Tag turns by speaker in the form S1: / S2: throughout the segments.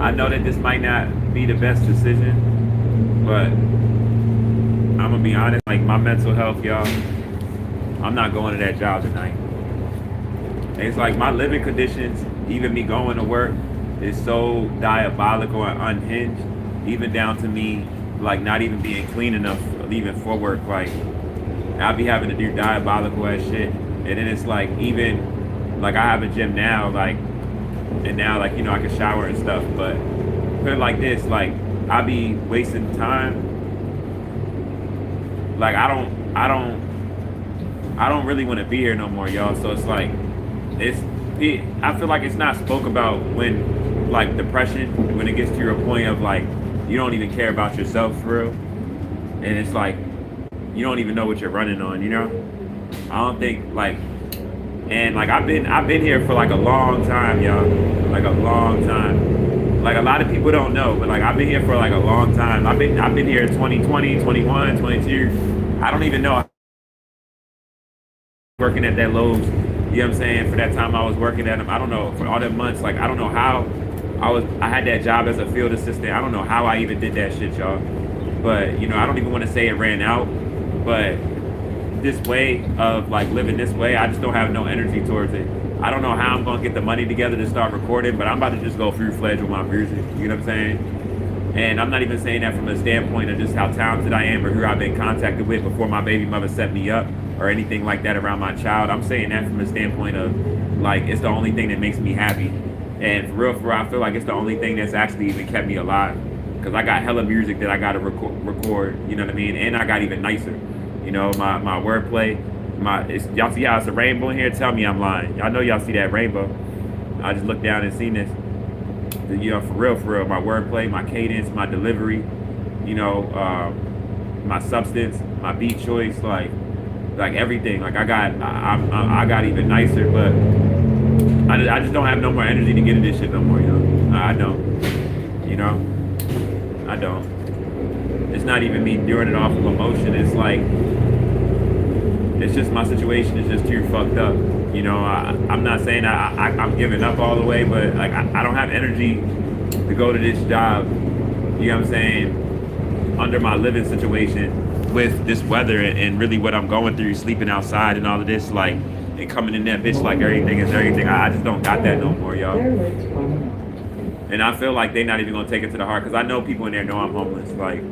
S1: I know that this might not be the best decision, but I'm gonna be honest. Like my mental health, y'all. I'm not going to that job tonight. It's like my living conditions, even me going to work, is so diabolical and unhinged. Even down to me, like not even being clean enough, leaving for work. Like I'll be having to do diabolical ass shit, and then it's like even like I have a gym now, like and now like I can shower and stuff. But put it like this, like I be wasting time. Like I don't really want to be here no more, y'all. So it's like it's I feel like it's not spoke about when like depression, when it gets to your point of like you don't even care about yourself for real, and it's like you don't even know what you're running on, I don't think like, and like I've been here for like a long time, y'all, like a long time. Like a lot of people don't know, but like I've been here for like a long time. I've been here 2020, 21, 22. I don't even know working at that Lowe's. You know what I'm saying? For that time I was working at them, I don't know for all them months. Like I don't know how I had that job as a field assistant. I don't know how I even did that shit, y'all. But I don't even want to say it ran out. But this way of like living this way, I just don't have no energy towards it. I don't know how I'm gonna get the money together to start recording, but I'm about to just go full fledged with my music. You know what I'm saying? And I'm not even saying that from a standpoint of just how talented I am or who I've been contacted with before my baby mother set me up or anything like that around my child. I'm saying that from a standpoint of like it's the only thing that makes me happy. And for real, I feel like it's the only thing that's actually even kept me alive. Because I got hella music that I got to record, you know what I mean? And I got even nicer. My wordplay, y'all see how it's a rainbow in here? Tell me I'm lying. Y'all know y'all see that rainbow. I just looked down and seen this. For real, my wordplay, my cadence, my delivery, my substance, my beat choice, like everything. Like I got even nicer, but I just don't have no more energy to get into this shit no more, I don't. I don't. It's not even me doing it off of emotion. It's like it's just my situation is just too fucked up. I'm not saying I'm giving up all the way, but like I don't have energy to go to this job. You know what I'm saying? Under my living situation with this weather and really what I'm going through, sleeping outside and all of this, like and coming in that bitch like everything is everything. I just don't got that no more, y'all. And I feel like they're not even gonna take it to the heart because I know people in there know I'm homeless. Like,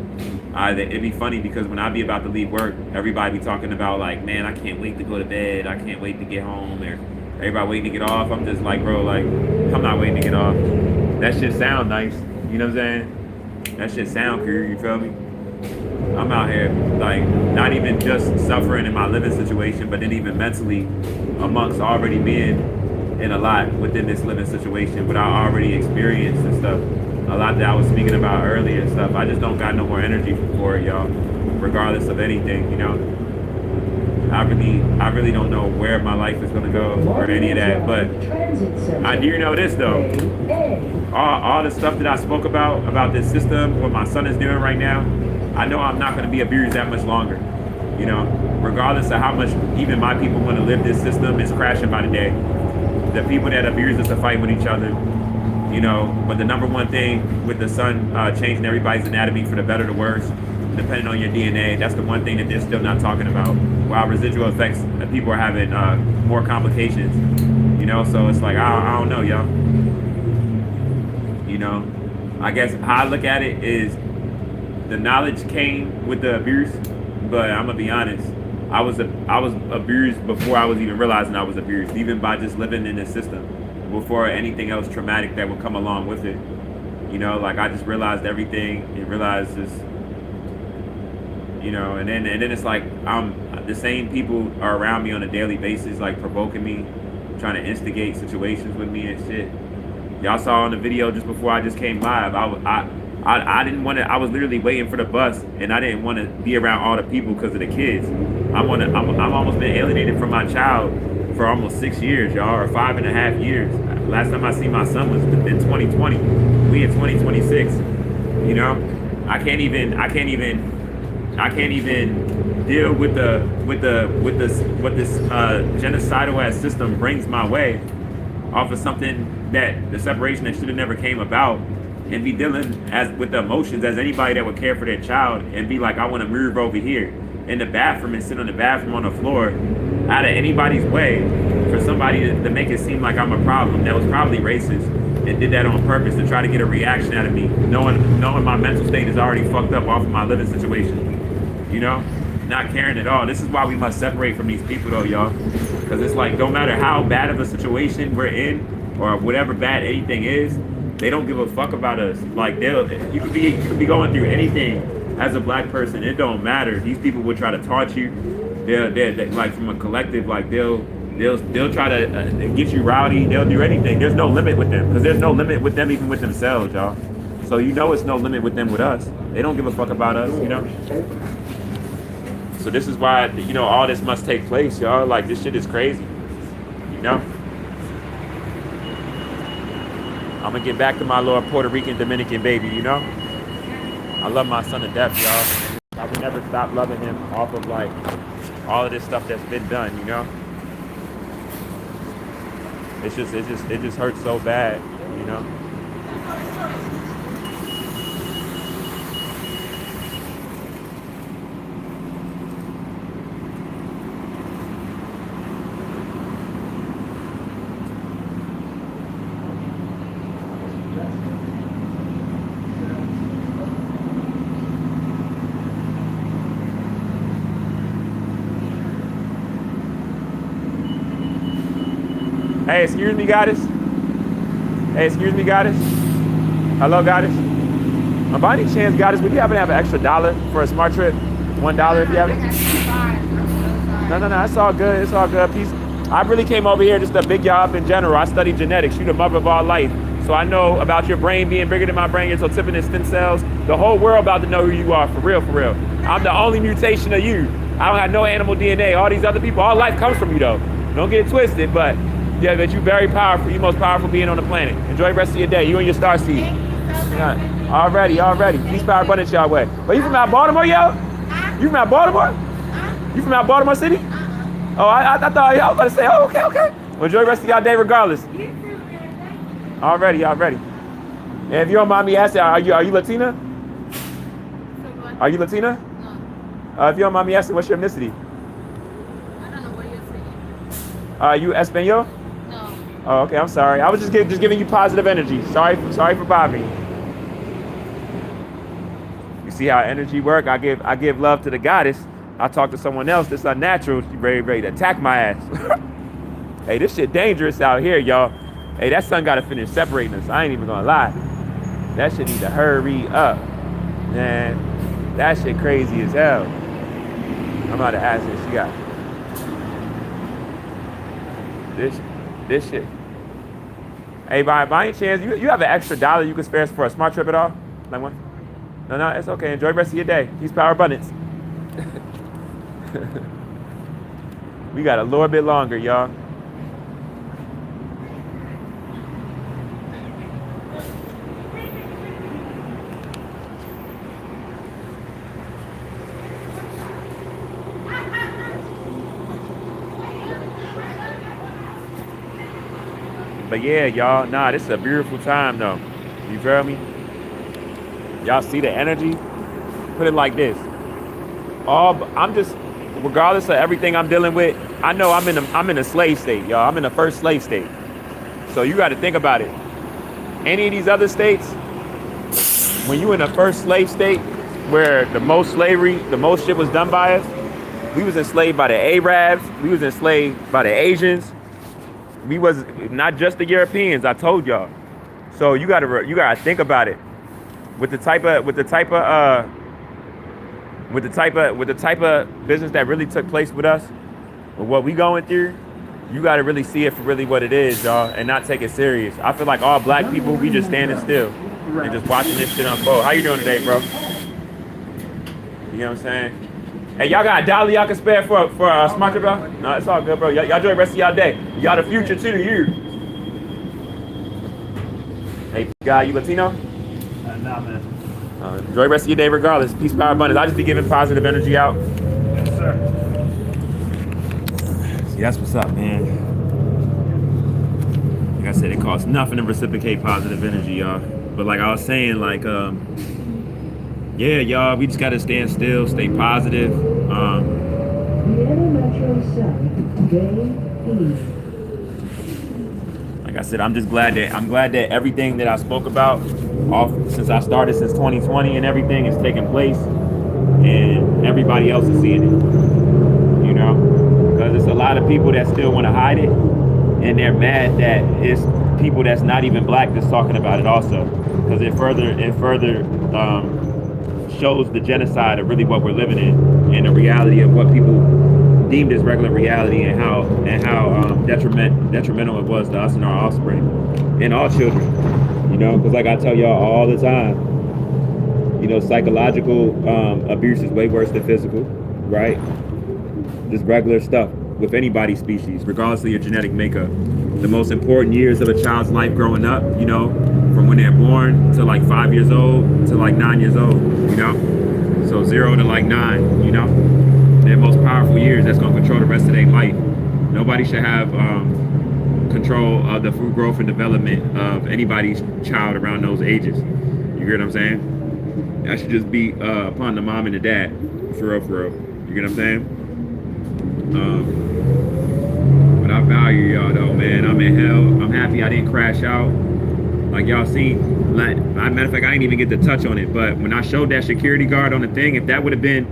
S1: it'd be funny because when I be about to leave work, everybody be talking about like, man, I can't wait to go to bed. I can't wait to get home. Or everybody waiting to get off. I'm just like, bro, like, I'm not waiting to get off. That shit sound nice. You know what I'm saying? That shit sound cool. You feel me? I'm out here like not even just suffering in my living situation, but then even mentally amongst already being in a lot within this living situation, what I already experienced and stuff. A lot that I was speaking about earlier and stuff. I just don't got no more energy for it, y'all. Regardless of anything, I really don't know where my life is gonna go or any of that. But I do know this though. All the stuff that I spoke about this system, what my son is doing right now, I know I'm not gonna be abused that much longer. Regardless of how much even my people want to live this system, it's crashing by the day. The people that abuse us to fight with each other, but the number one thing with the sun changing everybody's anatomy for the better or the worse, depending on your DNA, that's the one thing that they're still not talking about. While residual effects, people are having more complications, so it's like, I don't know, y'all. I guess how I look at it is the knowledge came with the abuse, but I'm gonna be honest. I was abused before I was even realizing I was abused, even by just living in this system, before anything else traumatic that would come along with it. Like I just realized everything and realized this, and then it's like the same people are around me on a daily basis, like provoking me, trying to instigate situations with me and shit. Y'all saw on the video just before I just came live, I didn't want to. I was literally waiting for the bus, and I didn't want to be around all the people because of the kids. I'm almost been alienated from my child for almost 6 years, y'all, or 5.5 years. Last time I seen my son was in 2020. We in 2026. I can't even deal with what this genocidal ass system brings my way off of something that the separation that should have never came about. and be dealing as with the emotions as anybody that would care for their child and be like, I want to move over here in the bathroom and sit on the bathroom on the floor out of anybody's way for somebody to make it seem like I'm a problem that was probably racist and did that on purpose to try to get a reaction out of me, knowing my mental state is already fucked up off of my living situation, you know? Not caring at all. This is why we must separate from these people though, y'all. Because it's like, no matter how bad of a situation we're in or whatever bad anything is, they don't give a fuck about us. Like you could be going through anything as a black person. It don't matter. These people will try to taunt you. They're like from a collective, like they'll try to get you rowdy. They'll do anything. There's no limit with them because there's no limit with them even with themselves, y'all. So you know it's no limit with them with us. They don't give a fuck about us, you know. So this is why, you know, all this must take place, y'all. Like, this shit is crazy, you know? I'm gonna get back to my little Puerto Rican Dominican baby, you know? I love my son to death, y'all. I would never stop loving him off of, like, all of this stuff that's been done, you know? It just hurts so bad, you know? Hey, excuse me, goddess. Hey, excuse me, goddess. Hello, goddess. By any chance, goddess, would you happen to have an extra $1 for a smart trip? $1 if you have it? No, it's all good. It's all good. Peace. I really came over here just to big y'all up in general. I studied genetics. You're the mother of all life. So I know about your brain being bigger than my brain, your totipin stem cells. The whole world about to know who you are, for real, for real. I'm the only mutation of you. I don't have no animal DNA. All these other people, all life comes from you, though. Don't get it twisted, but yeah, that you're very powerful. You're most powerful being on the planet. Enjoy the rest of your day. You and your star seed. Yeah. Already. Peace, power, abundance, y'all way. But you from out Baltimore, yo? You from out Baltimore? You from out Baltimore City? Oh, I thought I was about to say, oh, okay. Well, enjoy the rest of y'all day regardless. Already. And if you don't mind me asking, are you Latina? Are you Latina? No. If you don't mind me asking, what's your ethnicity?
S2: I don't know what you're saying.
S1: Are you Espanol?
S2: No.
S1: Oh, okay. I'm sorry. I was just giving you positive energy. Sorry for bothering you. You see how energy work? I give love to the goddess. I talk to someone else that's unnatural. She ready to attack my ass. Hey, this shit dangerous out here, y'all. Hey, that sun gotta finish separating us. I ain't even gonna lie. That shit need to hurry up, man. That shit crazy as hell. I'm about to ask her. She got this shit. Hey, by any chance, you have an extra $1 you can spare us for a smart trip at all? Like one? No, it's okay. Enjoy the rest of your day. Peace, power, abundance. We got a little bit longer, y'all. But yeah, y'all, nah, this is a beautiful time though. You feel me? Y'all see the energy? Put it like this. I'm just, regardless of everything I'm dealing with, I know I'm in a slave state, y'all. I'm in the first slave state. So you got to think about it. Any of these other states, when you in the first slave state, where the most slavery, the most shit was done by us, we was enslaved by the Arabs, we was enslaved by the Asians. We was not just the Europeans, I told y'all. So you gotta think about it. With the type of business that really took place with us, with what we going through, you gotta really see it for really what it is, y'all, and not take it serious. I feel like all black people, we just standing still and just watching this shit unfold. How you doing today, bro? You know what I'm saying? Hey, y'all got $1 y'all can spare for a smart trip, bro? No, it's all good, bro. Y'all enjoy the rest of y'all day. Y'all the future to the year. Hey, guy, you Latino?
S3: Nah, man.
S1: Enjoy the rest of your day regardless. Peace, power, abundance. I just be giving positive energy out.
S3: Yes, sir.
S1: See, that's what's up, man. Like I said, it costs nothing to reciprocate positive energy, y'all. But like I was saying, like yeah, y'all, we just gotta stand still, stay positive. Like I said, I'm glad that everything that I spoke about off since I started since 2020 and everything is taking place, and everybody else is seeing it. You know, because it's a lot of people that still want to hide it, and they're mad that it's people that's not even black that's talking about it also, because it further shows the genocide of really what we're living in and the reality of what people deemed as regular reality, and how detrimental it was to us and our offspring and all children. You know, because like I tell y'all all the time, you know, psychological abuse is way worse than physical, right? Just regular stuff with anybody's species, regardless of your genetic makeup. The most important years of a child's life growing up, you know, from when they're born to like 5 years old to like 9 years old, you know? So 0 to like 9, you know? Their most powerful years, that's gonna control the rest of their life. Nobody should have control of the fruit growth and development of anybody's child around those ages. You hear what I'm saying? That should just be upon the mom and the dad, for real, for real. You get what I'm saying? But I value y'all though, man. I'm in hell. I'm happy I didn't crash out. Like y'all seen, like, matter of fact, I didn't even get to touch on it, but when I showed that security guard on the thing, if that would have been,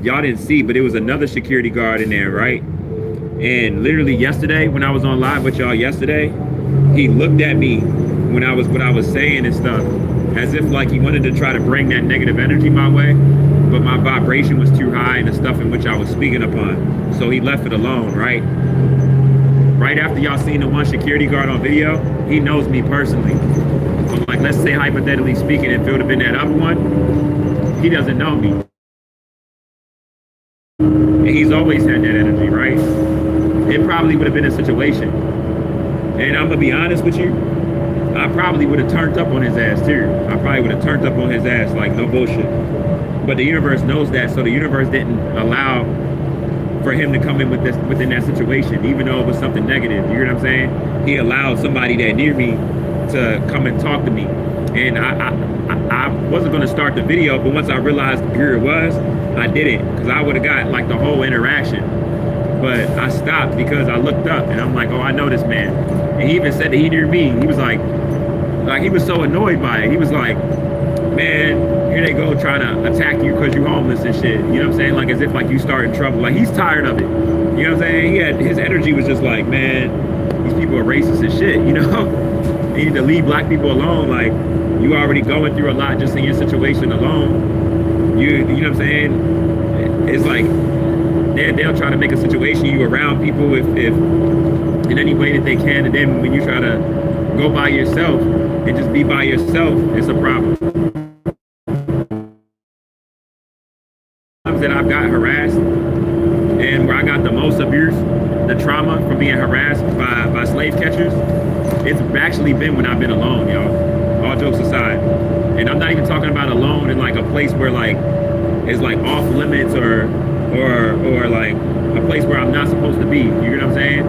S1: y'all didn't see, but it was another security guard in there, right? And literally yesterday, when I was on live with y'all yesterday, he looked at me when I was saying and stuff, as if like he wanted to try to bring that negative energy my way, but my vibration was too high in the stuff in which I was speaking upon. So he left it alone, right? Right after y'all seen the one security guard on video, he knows me personally. So like, let's say hypothetically speaking, if it would have been that other one, he doesn't know me. And he's always had that energy, right? It probably would have been a situation. And I'm gonna be honest with you, I probably would have turned up on his ass too. I probably would have turned up on his ass, like, no bullshit. But the universe knows that, so the universe didn't allow for him to come in with this within that situation, even though it was something negative. You hear what I'm saying? He allowed somebody that near me to come and talk to me. And I wasn't gonna start the video, but once I realized who it was, I did it, because I would have got like the whole interaction. But I stopped because I looked up and I'm like, oh, I know this man. And he even said that he knew me. He was like he was so annoyed by it. He was like, man, here they go trying to attack you because you're homeless and shit. You know what I'm saying? Like, as if like you started trouble. Like, he's tired of it. You know what I'm saying? His energy was just like, man, these people are racist and shit, you know? They need to leave black people alone. Like, you already going through a lot just in your situation alone. You know what I'm saying? It's like they'll try to make a situation you around people if in any way that they can, and then when you try to go by yourself and just be by yourself, it's a problem. That I've got harassed, and where I got the most abuse, the trauma from being harassed by slave catchers, it's actually been when I've been alone, y'all. All jokes aside. And I'm not even talking about alone in like a place where like it's like off limits or like a place where I'm not supposed to be. You know what I'm saying?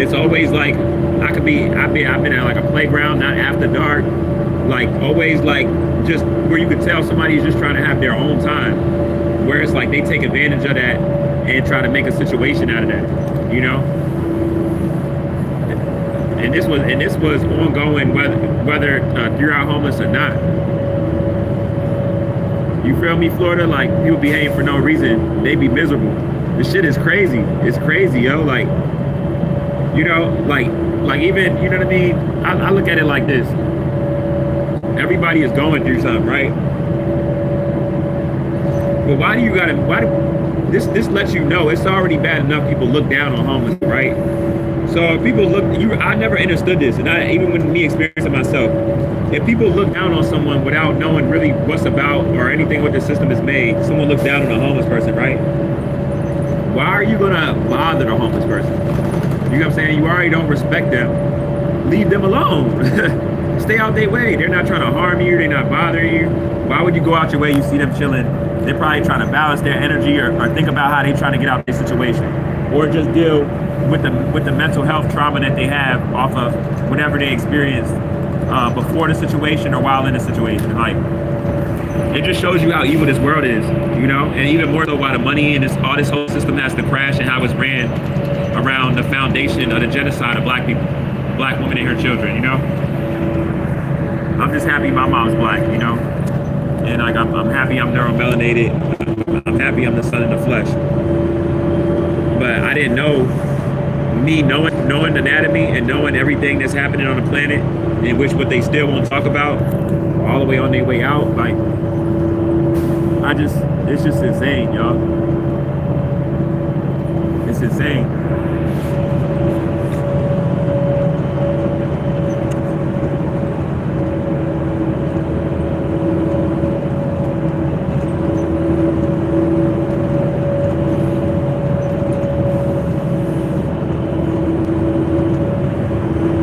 S1: It's always like I've been at like a playground, not after dark, like always like just where you could tell somebody's just trying to have their own time, where it's like they take advantage of that and try to make a situation out of that, you know? And this was ongoing whether you're out homeless or not. You feel me, Florida? Like, people be hating for no reason. They be miserable. This shit is crazy. It's crazy, yo. Like, you know, like even, you know what I mean? I look at it like this. Everybody is going through something, right? But why this lets you know it's already bad enough people look down on homeless, right? So if people I never understood this, and even with me experiencing myself, if people look down on someone without knowing really what's about or anything what the system has made, someone looks down on a homeless person, right? Why are you gonna bother the homeless person? You know what I'm saying? You already don't respect them. Leave them alone. Stay out their way. They're not trying to harm you. They're not bothering you. Why would you go out your way? You see them chilling. They're probably trying to balance their energy or think about how they're trying to get out of their situation, or just deal with the mental health trauma that they have off of whatever they experienced before the situation or while in the situation. Like, it just shows you how evil this world is, you know, and even more so why the money and all this whole system has to crash and how it's ran around the foundation of the genocide of black people, black women and her children, you know. I'm just happy my mom's black, you know, and like I'm happy I'm neuromelanated. I'm happy I'm the son in the flesh. But I didn't know, me knowing anatomy and knowing everything that's happening on the planet, in which what they still won't talk about, all the way on their way out, like, it's just insane, y'all. It's insane.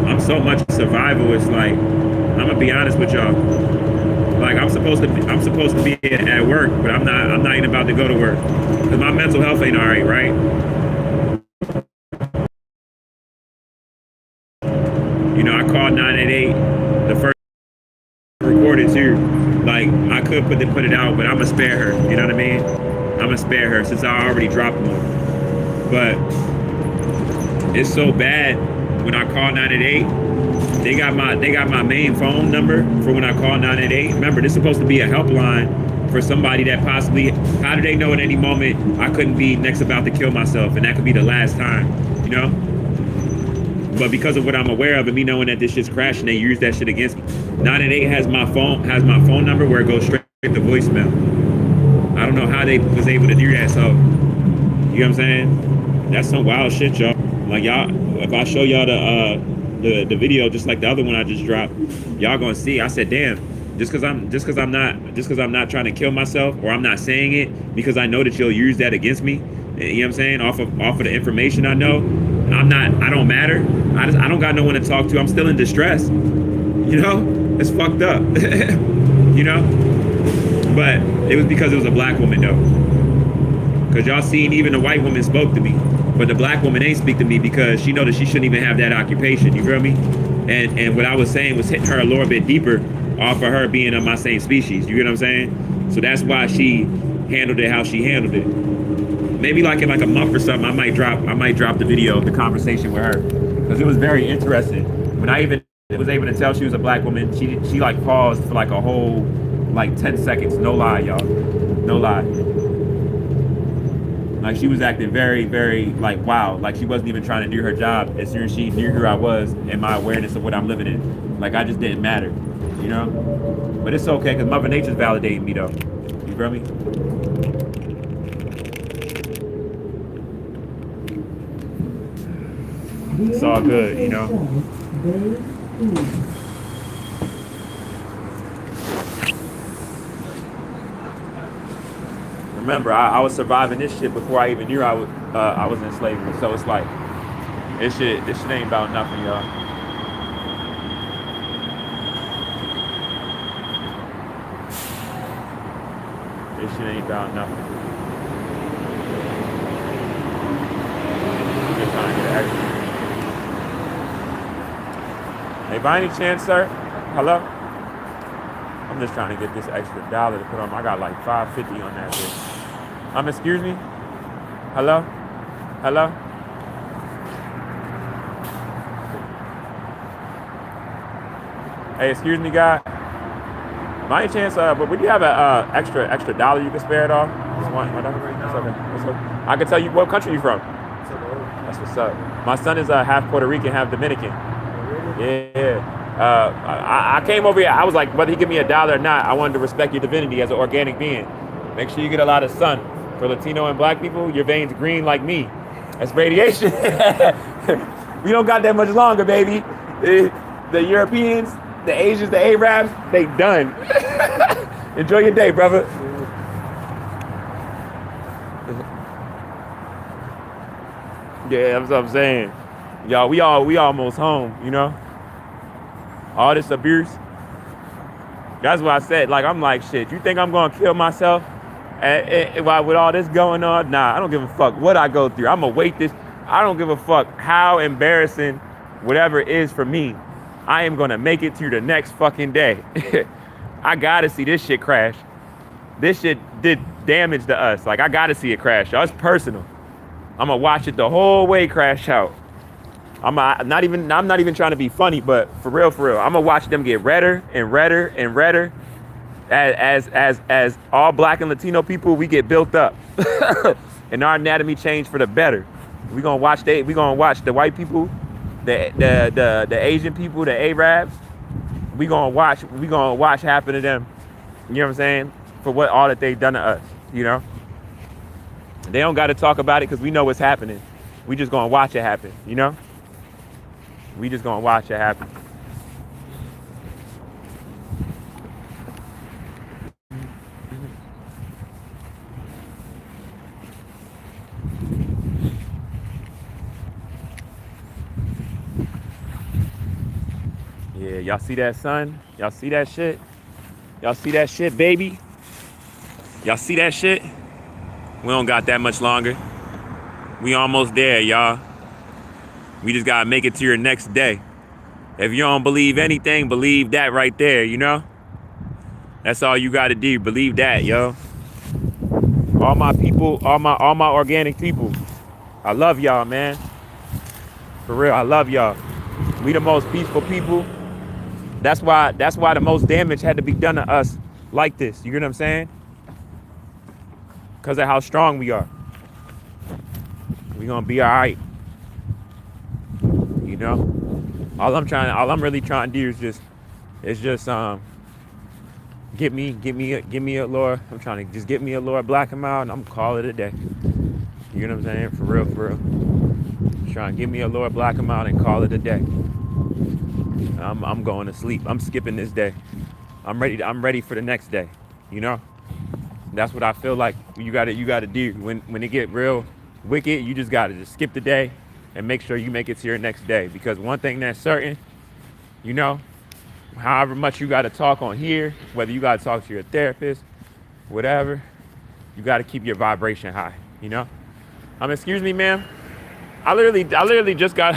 S1: I'm so much survivalist, like, I'm gonna be honest with y'all. Like, I'm supposed to be at work, but I'm not even about to go to work because my mental health ain't all right. You know, I called 988 the first recorded too. Like, I could put it out, but I'm gonna spare her. You know what I mean? I'm gonna spare her since I already dropped one. But it's so bad when I call 988. They got my main phone number for when I call 988. Remember, this is supposed to be a helpline for somebody that possibly, how do they know at any moment I couldn't be next about to kill myself and that could be the last time, you know? But because of what I'm aware of and me knowing that this shit's crashing, they use that shit against me. 988 has my phone number where it goes straight to voicemail. I don't know how they was able to do that, so, you know what I'm saying? That's some wild shit, y'all. Like, y'all, if I show y'all the video just like the other one I just dropped, y'all gonna see. I said, damn, just because I'm not trying to kill myself, or I'm not saying it because I know that you'll use that against me, you know what I'm saying, off of the information I know, I don't matter. I don't got no one to talk to. I'm still in distress, you know. It's fucked up. You know, but it was because it was a black woman though, because y'all seen even the white woman spoke to me. But the black woman ain't speak to me because she know that she shouldn't even have that occupation. You feel me? And what I was saying was hitting her a little bit deeper off of her being of my same species. You get what I'm saying? So that's why she handled it how she handled it. Maybe like in like a month or something, I might drop the video of the conversation with her because it was very interesting. When I even was able to tell she was a black woman, she like paused for like a whole like 10 seconds. No lie, y'all. No lie. Like, she was acting very, very, like, wow. Like, she wasn't even trying to do her job as soon as she knew who I was and my awareness of what I'm living in. Like, I just didn't matter, you know? But it's okay, because Mother Nature's validating me, though. You feel me? It's all good, you know? Remember, I was surviving this shit before I even knew I was in slavery. So it's like, this shit ain't about nothing, y'all. This shit ain't about nothing. I'm just trying to get extra. Hey, by any chance, sir? Hello? I'm just trying to get this extra $1 to put on. I got like $5.50 on that bitch. Excuse me? Hello? Hello? Hey, excuse me, guy. By any chance, but would you have a extra $1 you can spare it off? Just one right now. Okay. I can tell you what country you from. That's what's up. My son is half Puerto Rican, half Dominican. Yeah. I came over here. I was like, whether he give me $1 or not, I wanted to respect your divinity as an organic being. Make sure you get a lot of sun. For Latino and black people, your veins green like me. That's radiation. We don't got that much longer, baby. The Europeans, the Asians, the Arabs, they done. Enjoy your day, brother. Yeah, that's what I'm saying. Y'all, we almost home, you know? All this abuse. That's what I said. Like, I'm like, shit, you think I'm gonna kill myself? And with all this going on? Nah, I don't give a fuck what I go through. I'm gonna wait this. I don't give a fuck how embarrassing whatever it is for me. I am gonna make it through the next fucking day. I gotta see this shit crash. This shit did damage to us. Like, I gotta see it crash, y'all. It's personal. I'm gonna watch it the whole way crash out. I'm not even trying to be funny, but for real, I'm gonna watch them get redder and redder and redder as all black and Latino people, we get built up. And our anatomy change for the better. We gonna watch the white people, the Asian people, the Arabs. We gonna watch happen to them. You know what I'm saying? For what all that they've done to us, you know? They don't got to talk about it because we know what's happening. We just gonna watch it happen, you know? We just gonna watch it happen. Yeah, y'all see that, son? Y'all see that shit? Y'all see that shit, baby? Y'all see that shit? We don't got that much longer. We almost there, y'all. We just gotta make it to your next day. If you don't believe anything, believe that right there, you know? That's all you gotta do. Believe that, yo. All my people, all my organic people. I love y'all, man. For real, I love y'all. We the most peaceful people. That's why the most damage had to be done to us like this. You get what I'm saying? Because of how strong we are. We gonna be all right. You know? All I'm really trying to do is just get me a Lord. I'm trying to just get me a Lord, black him out, and I'm gonna call it a day. You know what I'm saying? For real. Trying to get me a Lord, black him out, and call it a day. I'm going to sleep. I'm skipping this day. I'm ready for the next day. You know? That's what I feel like you gotta do. When it get real wicked, you just gotta just skip the day and make sure you make it to your next day. Because one thing that's certain, you know, however much you gotta talk on here, whether you gotta talk to your therapist, whatever, you gotta keep your vibration high, you know? Excuse me, ma'am. I literally just got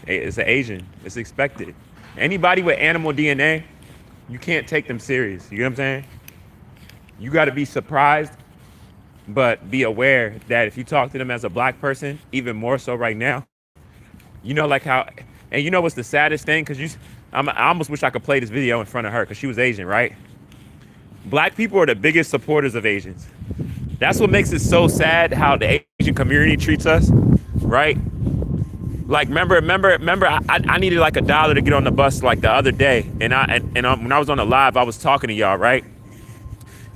S1: it's an Asian. It's expected. Anybody with animal DNA, you can't take them serious. You get what I'm saying? You got to be surprised, but be aware that if you talk to them as a black person, even more so right now, you know, like how, and you know what's the saddest thing? Because I almost wish I could play this video in front of her because she was Asian, right? Black people are the biggest supporters of Asians. That's what makes it so sad how the Asian community treats us, right? Like, remember, I needed like $1 to get on the bus like the other day. And when I was on the live, I was talking to y'all, right?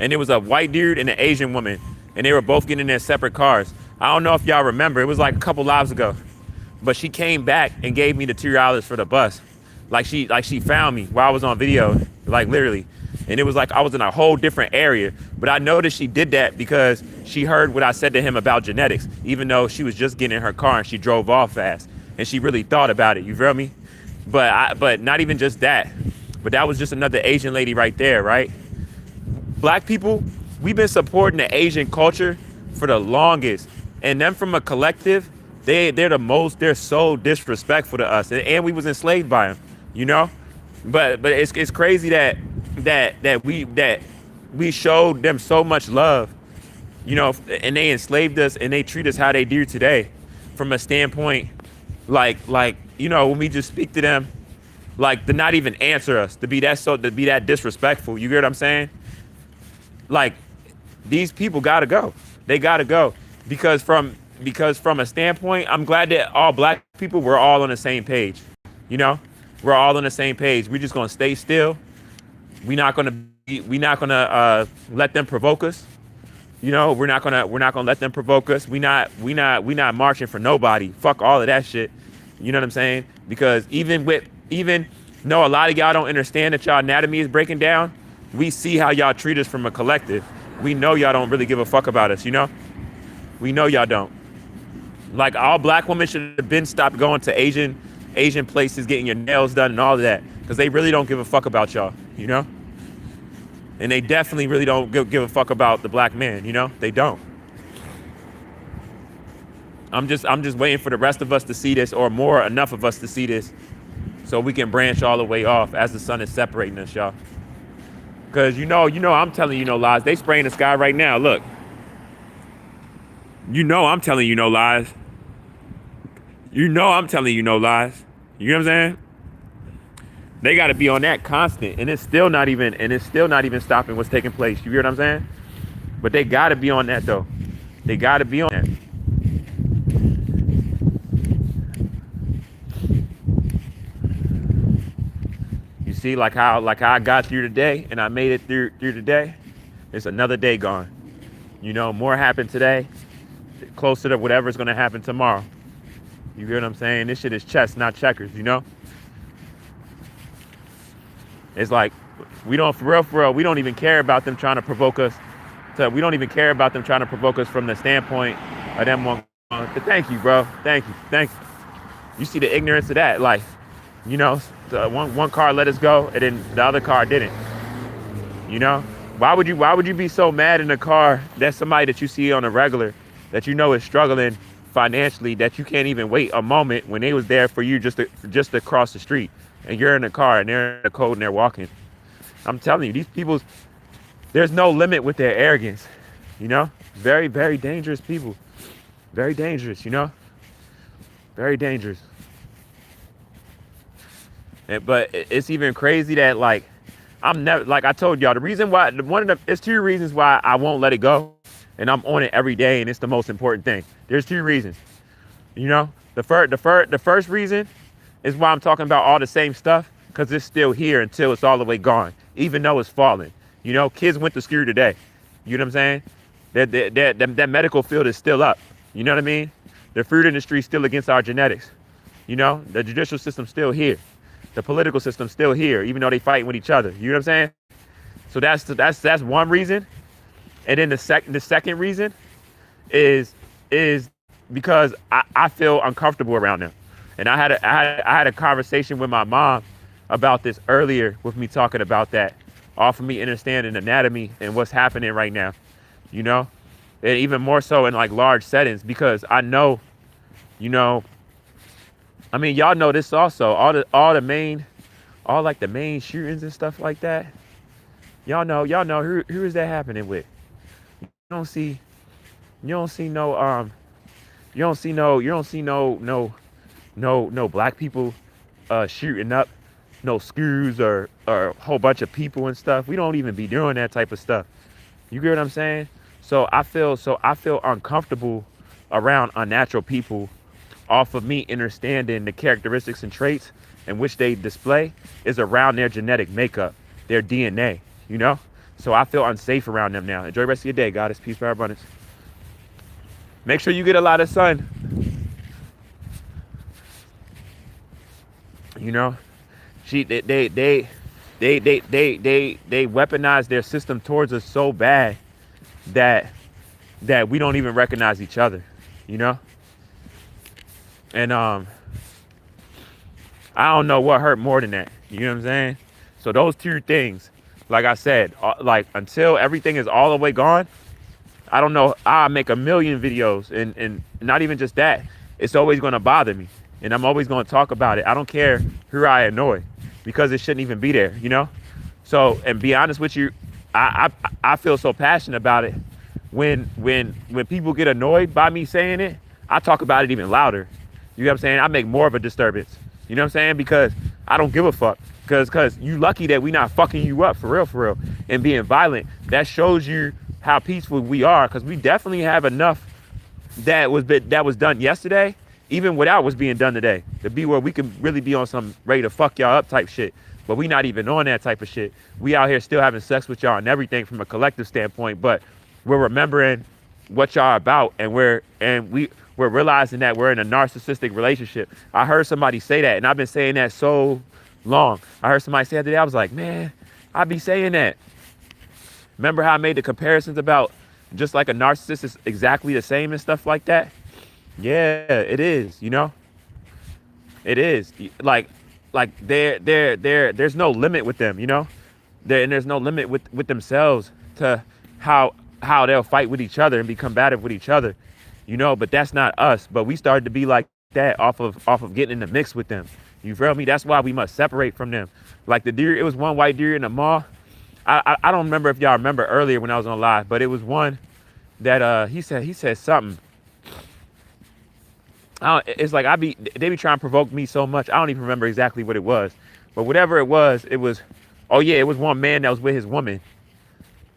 S1: And there was a white dude and an Asian woman, and they were both getting in their separate cars. I don't know if y'all remember, it was like a couple lives ago, but she came back and gave me the $2 for the bus. Like she found me while I was on video, like literally. And it was like I was in a whole different area, but I noticed she did that because she heard what I said to him about genetics, even though she was just getting in her car and she drove off fast. And she really thought about it, you feel me? But not even just that, but that was just another Asian lady right there, right? Black people, we've been supporting the Asian culture for the longest. And them from a collective, they're so disrespectful to us. And we was enslaved by them, you know? But it's crazy that we showed them so much love, you know, and they enslaved us and they treat us how they do today from a standpoint like, you know, when we just speak to them, like to not even answer us, to be that disrespectful. You get what I'm saying? Like, these people gotta go. They gotta go because from a standpoint, I'm glad that all black people, we're all on the same page. You know, we're all on the same page. We're just gonna stay still. We're not gonna let them provoke us. You know, we're not gonna let them provoke us. We not marching for nobody. Fuck all of that shit. You know what I'm saying? Because even though a lot of y'all don't understand that y'all anatomy is breaking down, we see how y'all treat us from a collective. We know y'all don't really give a fuck about us, you know? We know y'all don't. Like, all black women should have been stopped going to Asian places, getting your nails done and all of that, because they really don't give a fuck about y'all, you know? And they definitely really don't give a fuck about the black man, you know? They don't. I'm just waiting for the rest of us to see this, or more, enough of us to see this, so we can branch all the way off as the sun is separating us, y'all. Because I'm telling you no lies. They spraying the sky right now. Look. I'm telling you no lies. I'm telling you no lies. You know what I'm saying? They got to be on that constant, and it's still not even stopping what's taking place. You hear what I'm saying? But they got to be on that though. They got to be on that. You see, like how I got through today, and I made it through today. It's another day gone. More happened today, closer to whatever's gonna happen tomorrow. You hear what I'm saying? This shit is chess, not checkers. It's like we don't, for real, we don't even care about them trying to provoke us. We don't even care about them trying to provoke us from the standpoint of them one. Thank you, bro. Thank you. You see the ignorance of that, like, the one car let us go, and then the other car didn't. Why would you be so mad in a car that's somebody that you see on a regular, that is struggling financially, that you can't even wait a moment when they was there for you just to cross the street, and you're in the car and they're in the cold and they're walking? I'm telling you, these people, there's no limit with their arrogance. Very, very dangerous people. Very dangerous. Very dangerous. But it's even crazy that, like, I'm never, like I told y'all, the reason why, it's two reasons why I won't let it go, and I'm on it every day, and it's the most important thing. There's two reasons. The first reason is why I'm talking about all the same stuff, because it's still here until it's all the way gone, even though it's falling. Kids went to school today. You know what I'm saying? That medical field is still up. You know what I mean? The fruit industry is still against our genetics. The judicial system's still here. The political system's still here, even though they fighting with each other. You know what I'm saying? So that's one reason. And then the second reason is because I feel uncomfortable around them. And I had a conversation with my mom about this earlier, with me talking about that, off of me understanding anatomy and what's happening right now. And even more so in like large settings, because I know, I mean, y'all know this also. All the main shootings and stuff like that. Y'all know who is that happening with? You don't see no black people shooting up no schools or a whole bunch of people and stuff. We don't even be doing that type of stuff. You get what I'm saying? So I feel uncomfortable around unnatural people, off of me understanding the characteristics and traits in which they display is around their genetic makeup, their DNA, So I feel unsafe around them now. Enjoy the rest of your day, Goddess. Peace, power, abundance. Make sure you get a lot of sun. They weaponize their system towards us so bad that we don't even recognize each other, And I don't know what hurt more than that. You know what I'm saying? So those two things, like I said, like until everything is all the way gone, I don't know. I make a million videos, and not even just that. It's always going to bother me, and I'm always going to talk about it. I don't care who I annoy, because it shouldn't even be there, So, and be honest with you, I feel so passionate about it. When people get annoyed by me saying it, I talk about it even louder. You know what I'm saying? I make more of a disturbance. You know what I'm saying? Because I don't give a fuck. Because you lucky that we not fucking you up for real, and being violent. That shows you how peaceful we are, because we definitely have enough that was done yesterday, even without what's being done today, to be where we can really be on some ready to fuck y'all up type shit. But we not even on that type of shit. We out here still having sex with y'all and everything from a collective standpoint, but we're remembering what y'all about, and we're realizing that we're in a narcissistic relationship. I heard somebody say that, and I've been saying that so long. I heard somebody say that today. I was like, man, I be saying that. Remember how I made the comparisons about just like a narcissist is exactly the same and stuff like that? Yeah, it is, It is. Like there's no limit with them, and there's no limit with themselves to how they'll fight with each other and be combative with each other. you know, but that's not us. But we started to be like that off of getting in the mix with them. You feel me? That's why we must separate from them. Like the deer, it was one white deer in the mall. I don't remember if y'all remember earlier when I was on live, but it was one that he said something. It's like they be trying to provoke me so much. I don't even remember exactly what it was, but whatever it was, oh yeah, it was one man that was with his woman,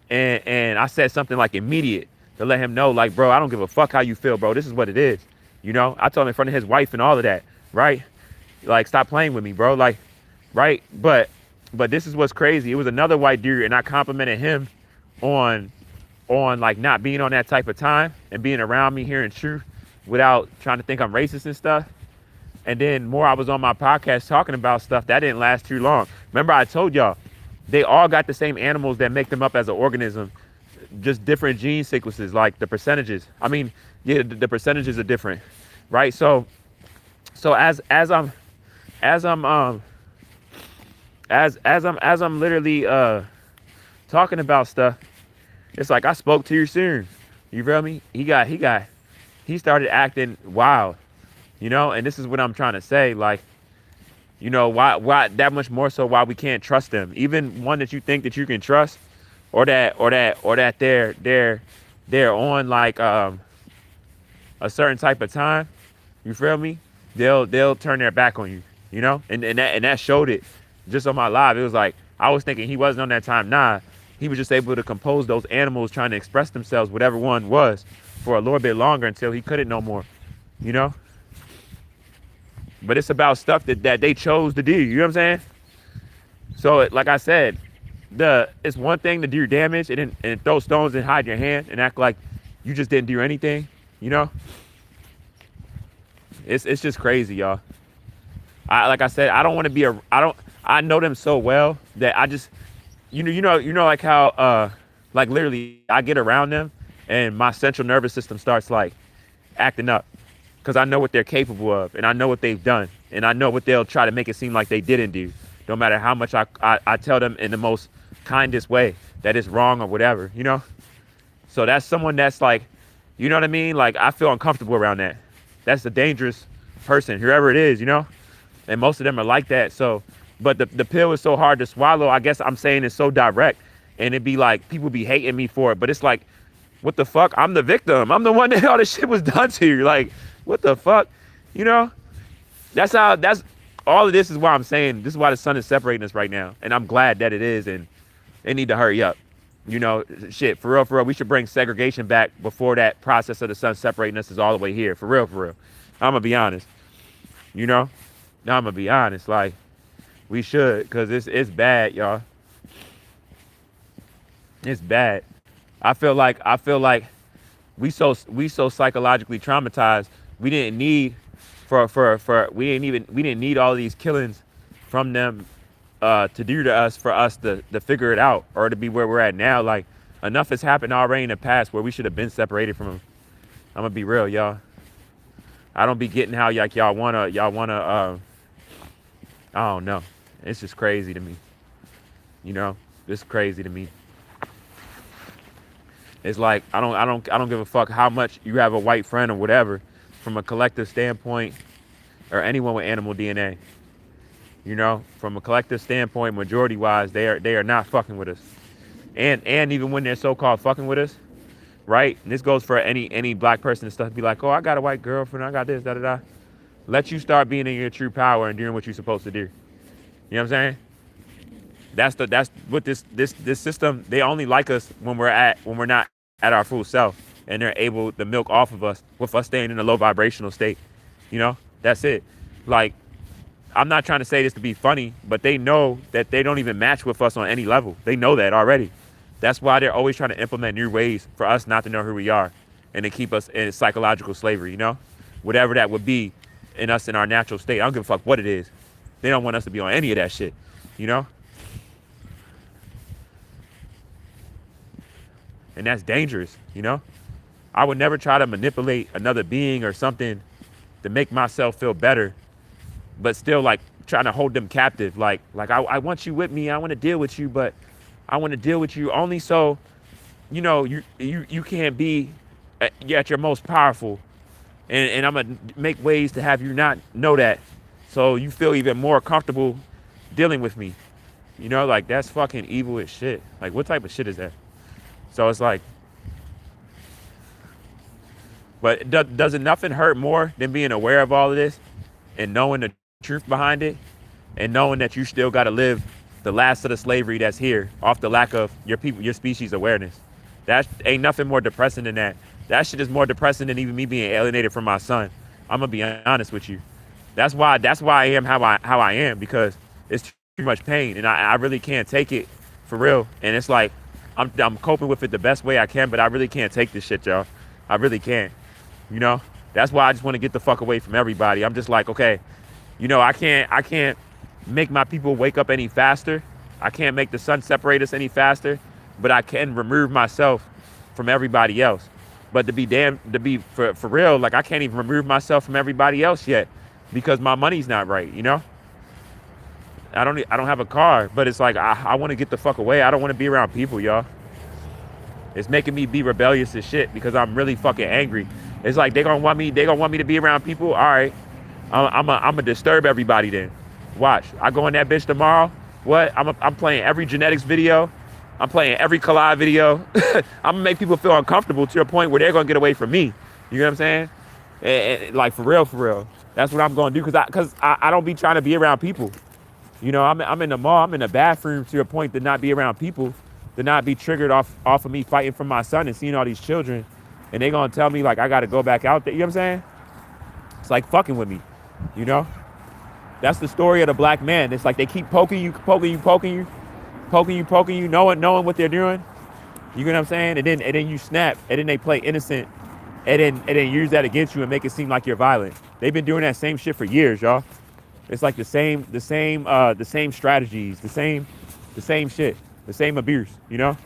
S1: and I said something like immediate to let him know, like, bro, I don't give a fuck how you feel, bro. This is what it is, you know. I told him in front of his wife and all of that, right? Like, stop playing with me, bro. Like, right? But this is what's crazy. It was another white dude, and I complimented him on like not being on that type of time and being around me hearing truth without trying to think I'm racist and stuff. And then more I was on my podcast talking about stuff that didn't last too long. Remember I told y'all, they all got the same animals that make them up as an organism, just different gene sequences, like the percentages. I mean, yeah, the percentages are different, right? So as I'm literally talking about stuff, it's like I spoke too soon. You feel me? He started acting wild, you know, and this is what I'm trying to say. Like, you know, why that much more so why we can't trust them. Even one that you think that you can trust, or that they're on like a certain type of time. You feel me? They'll turn their back on you, you know? And that showed it just on my live. It was like I was thinking he wasn't on that time. Nah, he was just able to compose those animals trying to express themselves, whatever one was, for a little bit longer until he couldn't no more, you know? But it's about stuff that they chose to do, you know what I'm saying? So like I said, it's one thing to do damage and throw stones and hide your hand and act like you just didn't do anything, you know? It's just crazy, y'all. Like I said, I don't want to be I know them so well that I just, you know, like how, like literally I get around them and my central nervous system starts like acting up because I know what they're capable of and I know what they've done and I know what they'll try to make it seem like they didn't do. No matter how much I tell them in the most kindest way that it's wrong or whatever, you know? So that's someone that's like, you know what I mean? Like I feel uncomfortable around that. That's a dangerous person, whoever it is, you know? And most of them are like that. So, but the pill is so hard to swallow. I guess I'm saying it's so direct and it'd be like, people be hating me for it, but it's like, what the fuck? I'm the victim. I'm the one that all this shit was done to. Like, what the fuck? You know? That's all of this is why I'm saying, this is why the sun is separating us right now. And I'm glad that it is, and they need to hurry up. You know, shit, for real, we should bring segregation back before that process of the sun separating us is all the way here. For real. I'm gonna be honest. You know? I'm gonna be honest. Like, we should, because it's bad, y'all. It's bad. I feel like we so psychologically traumatized. We didn't need we didn't need all these killings from them to do to us for us to figure it out or to be where we're at now. Like, enough has happened already in the past where we should have been separated from them. I'm gonna be real, y'all. I don't be getting how y'all wanna I don't know. It's just crazy to me. You know, it's crazy to me. It's like I don't give a fuck how much you have a white friend or whatever, from a collective standpoint, or anyone with animal DNA. You know, from a collective standpoint, majority wise, they are not fucking with us. And even when they're so-called fucking with us, right? And this goes for any black person and stuff, be like, oh, I got a white girlfriend, I got this, da. Let you start being in your true power and doing what you're supposed to do. You know what I'm saying? That's what this system, they only like us when we're not at our full self and they're able to milk off of us with us staying in a low vibrational state. You know, that's it. Like, I'm not trying to say this to be funny, but they know that they don't even match with us on any level. They know that already. That's why they're always trying to implement new ways for us not to know who we are and to keep us in psychological slavery, you know? Whatever that would be in us in our natural state. I don't give a fuck what it is. They don't want us to be on any of that shit, you know? And that's dangerous, you know? I would never try to manipulate another being or something to make myself feel better, but still like trying to hold them captive. Like I want you with me. I want to deal with you, but I want to deal with you only so, you know, you can't be you're at your most powerful. And I'm going to make ways to have you not know that. So you feel even more comfortable dealing with me. You know, like, that's fucking evil as shit. Like, what type of shit is that? So it's like, but doesn't nothing hurt more than being aware of all of this and knowing the truth behind it and knowing that you still got to live the last of the slavery that's here off the lack of your people, your species awareness. That ain't nothing more depressing than that. That shit is more depressing than even me being alienated from my son. I'm gonna be honest with you. That's why I am how I am, because it's too much pain and I really can't take it for real. And it's like I'm coping with it the best way I can, but I really can't take this shit, y'all. I really can't. You know? That's why I just want to get the fuck away from everybody. I'm just like, okay, you know, I can't make my people wake up any faster. I can't make the sun separate us any faster, but I can remove myself from everybody else. But to be for real, like, I can't even remove myself from everybody else yet because my money's not right, you know? I don't have a car, but it's like, I want to get the fuck away. I don't want to be around people, y'all. It's making me be rebellious as shit because I'm really fucking angry. It's like they gonna want me to be around people. All right, I'm gonna disturb everybody then. Watch, I go in that bitch tomorrow. What? I'm playing every genetics video. I'm playing every collide video. I'm gonna make people feel uncomfortable to a point where they're gonna get away from me. You know what I'm saying? And like, for real. That's what I'm gonna do because I don't be trying to be around people. You know, I'm in the mall. I'm in the bathroom to a point to not be around people, to not be triggered off of me fighting for my son and seeing all these children, and they gonna tell me like I gotta go back out there. You know what I'm saying? It's like fucking with me. You know? That's the story of the black man. It's like they keep poking you, knowing what they're doing. You know what I'm saying? And then you snap, and then they play innocent, and then use that against you and make it seem like you're violent. They've been doing that same shit for years, y'all. It's like the same strategies, the same shit, the same abuse, you know?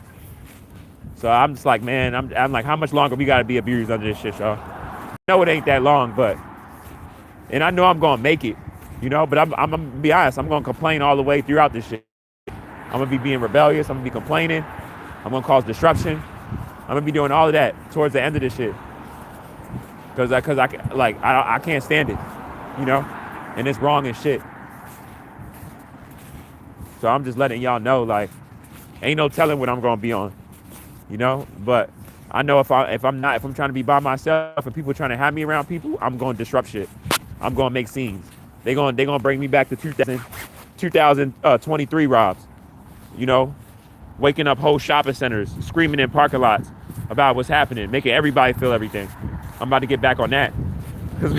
S1: So I'm just like, man, I'm like, how much longer we gotta be abused under this shit, y'all? I know it ain't that long, and I know I'm gonna make it, you know, but I'm gonna be honest, I'm gonna complain all the way throughout this shit. I'm gonna be being rebellious, I'm gonna be complaining, I'm gonna cause disruption, I'm gonna be doing all of that towards the end of this shit. Cause I can't stand it, you know? And it's wrong as shit. So I'm just letting y'all know, like, ain't no telling what I'm gonna be on, you know? But I know if I'm trying to be by myself and people trying to have me around people, I'm gonna disrupt shit. I'm gonna make scenes. They gonna bring me back to 2023 RoBs. You know, waking up whole shopping centers, screaming in parking lots about what's happening, making everybody feel everything. I'm about to get back on that. Cause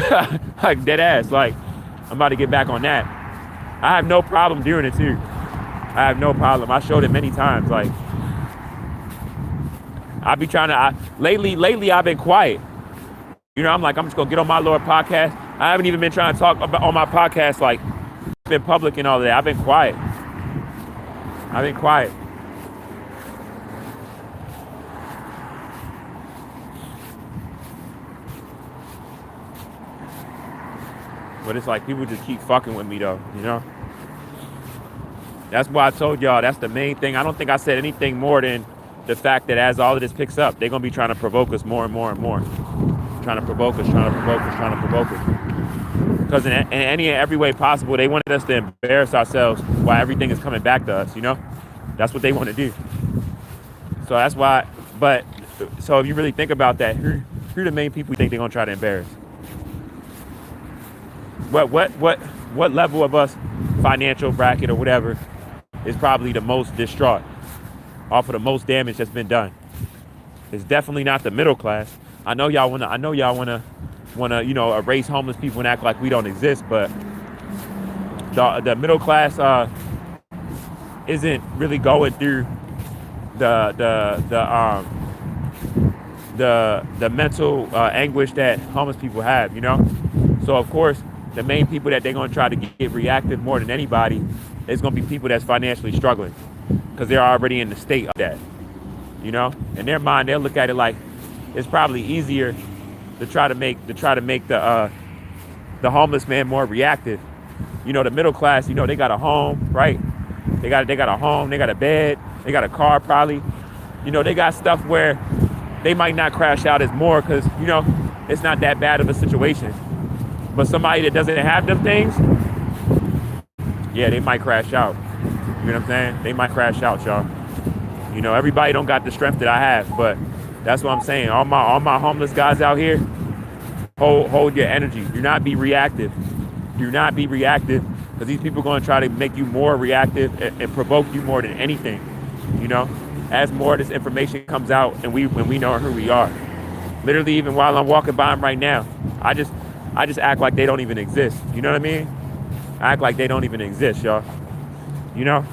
S1: like, dead ass, like, I'm about to get back on that. I have no problem doing it too. I have no problem. I showed it many times. Like, I be trying to, lately I've been quiet. You know, I'm just gonna get on my Lord podcast. I haven't even been trying to talk about on my podcast, like, in public and all of that. I've been quiet. But it's like people just keep fucking with me though, you know? That's why I told y'all that's the main thing. I don't think I said anything more than the fact that as all of this picks up, they're gonna be trying to provoke us more and more and more. Trying to provoke us. Because in any and every way possible, they wanted us to embarrass ourselves while everything is coming back to us, you know? That's what they want to do. So that's why, so if you really think about that, who are the main people you think they're gonna try to embarrass? What level of us, financial bracket or whatever, is probably the most distraught off of the most damage that's been done? It's definitely not the middle class. I know y'all wanna, you know, erase homeless people and act like we don't exist, but the middle class isn't really going through the mental anguish that homeless people have, you know? So of course, the main people that they're gonna try to get reactive more than anybody is gonna be people that's financially struggling, because they're already in the state of that, you know? In their mind, they'll look at it like it's probably easier to try to make the homeless man more reactive. You know, the middle class, you know, they got a home, right? They got a home, they got a bed, they got a car probably. You know, they got stuff where they might not crash out as more because, you know, it's not that bad of a situation. But somebody that doesn't have them things, yeah, they might crash out. You know what I'm saying? They might crash out, y'all. You know, everybody don't got the strength that I have, but that's what I'm saying. All my homeless guys out here, hold your energy. Do not be reactive. Do not be reactive, because these people are going to try to make you more reactive and provoke you more than anything. You know, as more of this information comes out and when we know who we are. Literally, even while I'm walking by them right now, I just act like they don't even exist. You know what I mean? I act like they don't even exist, y'all. You know?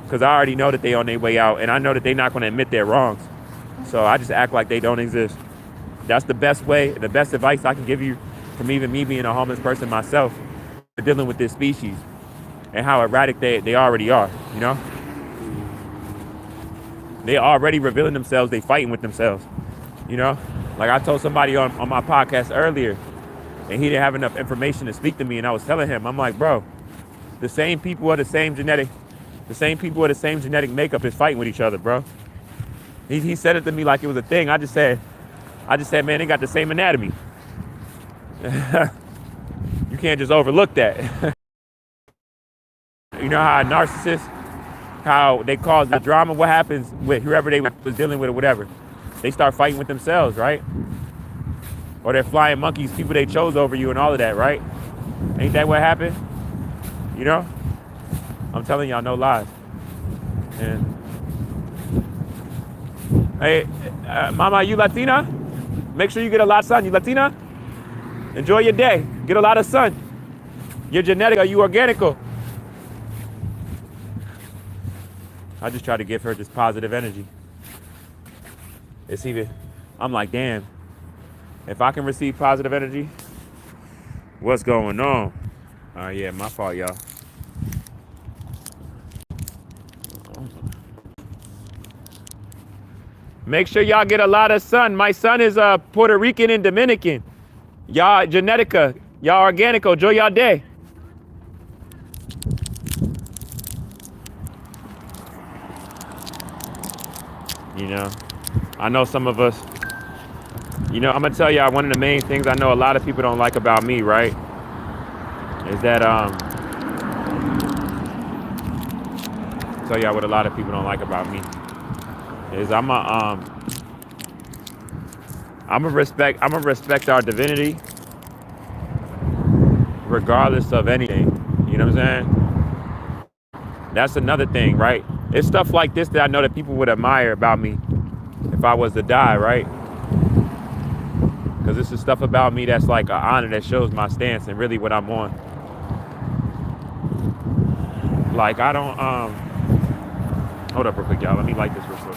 S1: Because I already know that they on their way out, and I know that they're not going to admit their wrongs. So I just act like they don't exist. That's the best way, the best advice I can give you from even me being a homeless person myself, dealing with this species and how erratic they already are, you know? They already revealing themselves, they fighting with themselves, you know? Like I told somebody on my podcast earlier, and he didn't have enough information to speak to me, and I was telling him, I'm like, bro, the same people are the same genetic makeup is fighting with each other, bro. He said it to me like it was a thing. I just said, man, they got the same anatomy. You can't just overlook that. You know how a narcissist, how they cause the drama, what happens with whoever they was dealing with or whatever? They start fighting with themselves, right? Or they're flying monkeys, people they chose over you and all of that, right? Ain't that what happened? You know? I'm telling y'all, no lies. And hey, Mama, you Latina? Make sure you get a lot of sun. You Latina? Enjoy your day. Get a lot of sun. You're genetic. Are you organical? I just try to give her this positive energy. It's even, I'm like, damn, if I can receive positive energy, what's going on? Oh, yeah, my fault, y'all. Make sure y'all get a lot of sun. My son is Puerto Rican and Dominican. Y'all genetica, y'all organico. Enjoy y'all day. You know, I know some of us, you know, I'm gonna tell y'all one of the main things I know a lot of people don't like about me, right? Is that, tell y'all what a lot of people don't like about me. Is I'm a respect our divinity regardless of anything. You know what I'm saying? That's another thing, right? It's stuff like this that I know that people would admire about me if I was to die, right? Because this is stuff about me that's like an honor that shows my stance and really what I'm on. Like I don't hold up real quick, y'all. Let me light this real quick.